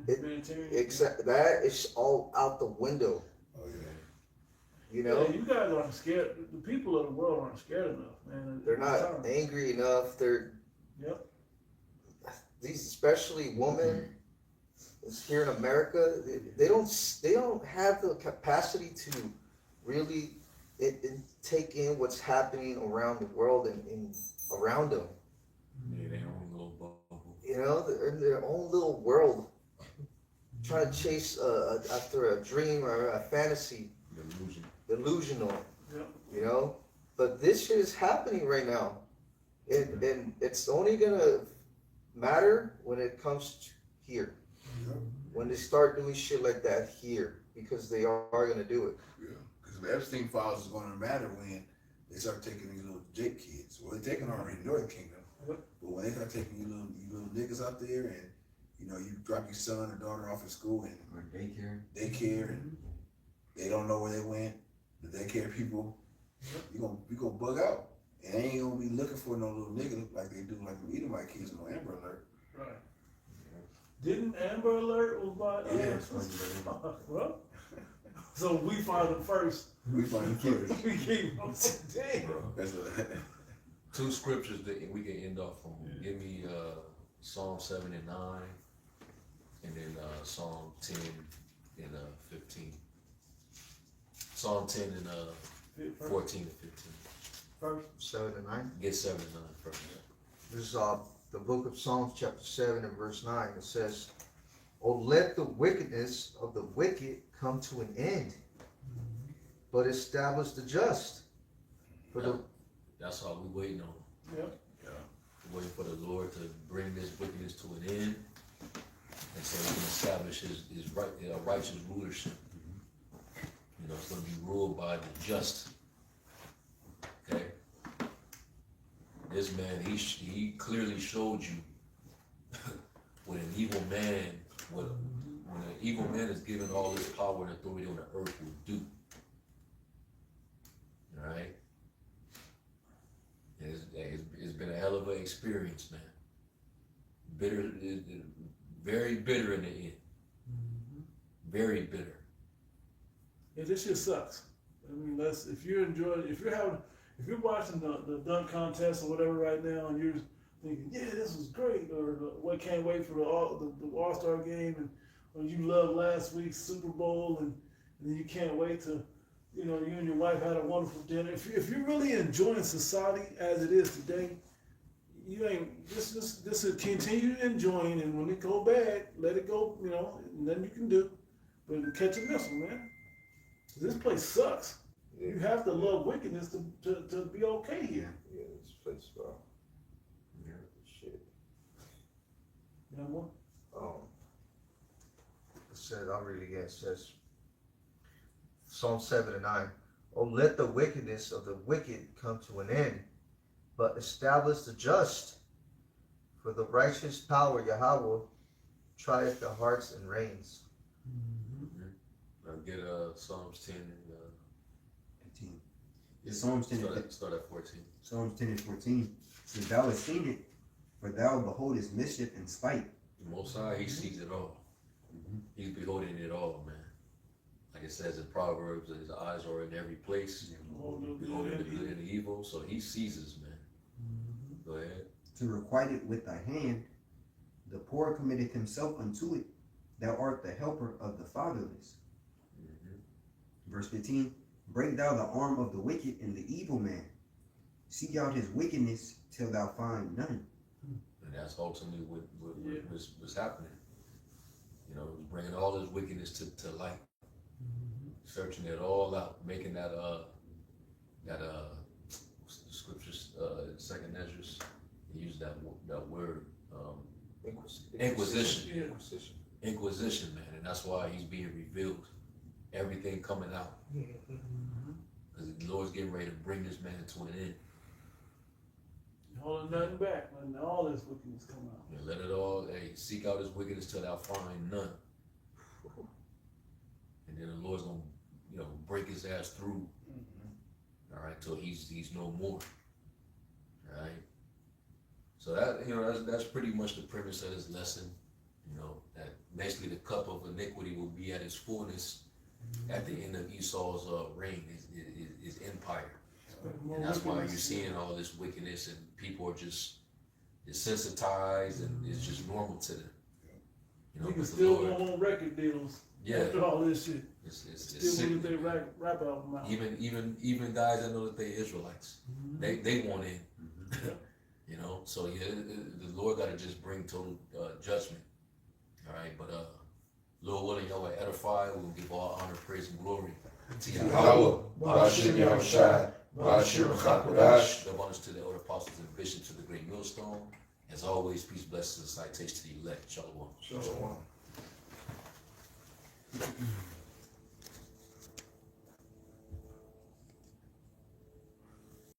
that is all out the window. Oh, yeah. You know? Yeah, you guys aren't scared. The people of the world aren't scared enough, man. They're not angry enough. Yep. These, especially women, here in America, they don't have the capacity to really take in what's happening around the world and around them. Yeah, their own little bubble. They're in their own little world, trying to chase after a dream or a fantasy. Delusional. Yep. But this shit is happening right now, and it's only gonna matter when it comes to here. When they start doing shit like that here, because they are gonna do it. Yeah, because the Epstein files is going to matter when they start taking these little Jake kids. Well, they're taking already in Northern Kingdom, but when they start taking you little niggas out there, and you drop your son or daughter off at school and Or daycare, and they don't know where they went. The daycare people, you gonna bug out, and they ain't gonna be looking for no little nigga like they do like the Edomite kids on Amber Alert. Right. Didn't Amber Alert was by Yeah. well, so we found it first. We find first. We came up. Damn. That's Two scriptures that we can end off on. Give me Psalm 7 and 9, and then Psalm 10 and 15. Psalm 10 and 14 and 15. First. 7 and 9. Get 7 and 9 first. This is the book of Psalms, chapter 7 and verse 9. It says, "Oh, let the wickedness of the wicked come to an end, but establish the just." That's all we waiting on. Yep. We're waiting for the Lord to bring this wickedness to an end, and so he can establish his righteous rulership. It's going to be ruled by the just. Okay. This man, he clearly showed you when an evil man, when an evil man is given all this power and authority on the earth will do. All right. It's been a hell of an experience, man. Bitter, very bitter in the end. Very bitter. Yeah, this shit sucks. I mean, if you're watching the dunk contest or whatever right now, and you're thinking, yeah, this was great, or can't wait for the All-Star game, or you love last week's Super Bowl, and then you can't wait to, you and your wife had a wonderful dinner. If you're really enjoying society as it is today, you ain't just continue enjoying, and when it go bad, let it go. Nothing you can do, but catch a missile, man. This place sucks. Yeah. You have to love wickedness to be okay here. Yeah, this place, bro. Yeah. Shit. You know what? It says, I'll read it again. It says, Psalm 7 and 9. Oh, let the wickedness of the wicked come to an end, but establish the just. For the righteous power, Yahweh, trieth the hearts and reins. I'll get Psalms 10 and 15. Yeah, Psalms 10 and start at 14. Psalms 10 and 14 says, Thou hast seen it, for thou beholdest mischief and spite. The Most High, he sees it all. He's beholding it all, man. Like it says in Proverbs, his eyes are in every place, beholding the good and the evil. So he sees us, man. Go ahead. To requite it with thy hand, the poor committeth himself unto it. Thou art the helper of the fatherless. Verse 15, break thou the arm of the wicked and the evil man. Seek out his wickedness till thou find none. And that's ultimately what was happening. You know, it was bringing all his wickedness to light, searching it all out, making that what's the scriptures, Second Ezra's, he used that word, Inquisition. Inquisition, man, and that's why he's being revealed. Everything coming out. Because the Lord's getting ready to bring this man to an end. Holding nothing back, letting all this wickedness come out. And let it all, hey, seek out his wickedness till thou find none. And then the Lord's gonna, break his ass through. All right, till he's no more. All right. So that that's pretty much the premise of this lesson. That basically the cup of iniquity will be at its fullness at the end of Esau's reign, his empire. And that's why you're seeing all this wickedness and people are just desensitized and it's just normal to them. Niggas still going on record deals after all this shit. It's still with their rap album out. Even guys that know that they're Israelites, they want in. So the Lord got to just bring total judgment. All right, but Lord willing, y'all will edify. We'll give all honor, praise, and glory to Yahweh. Give honors to the elder apostles and bishops of the great millstone. As always, peace, blessings, and citation to the elect. Shalom. Shalom.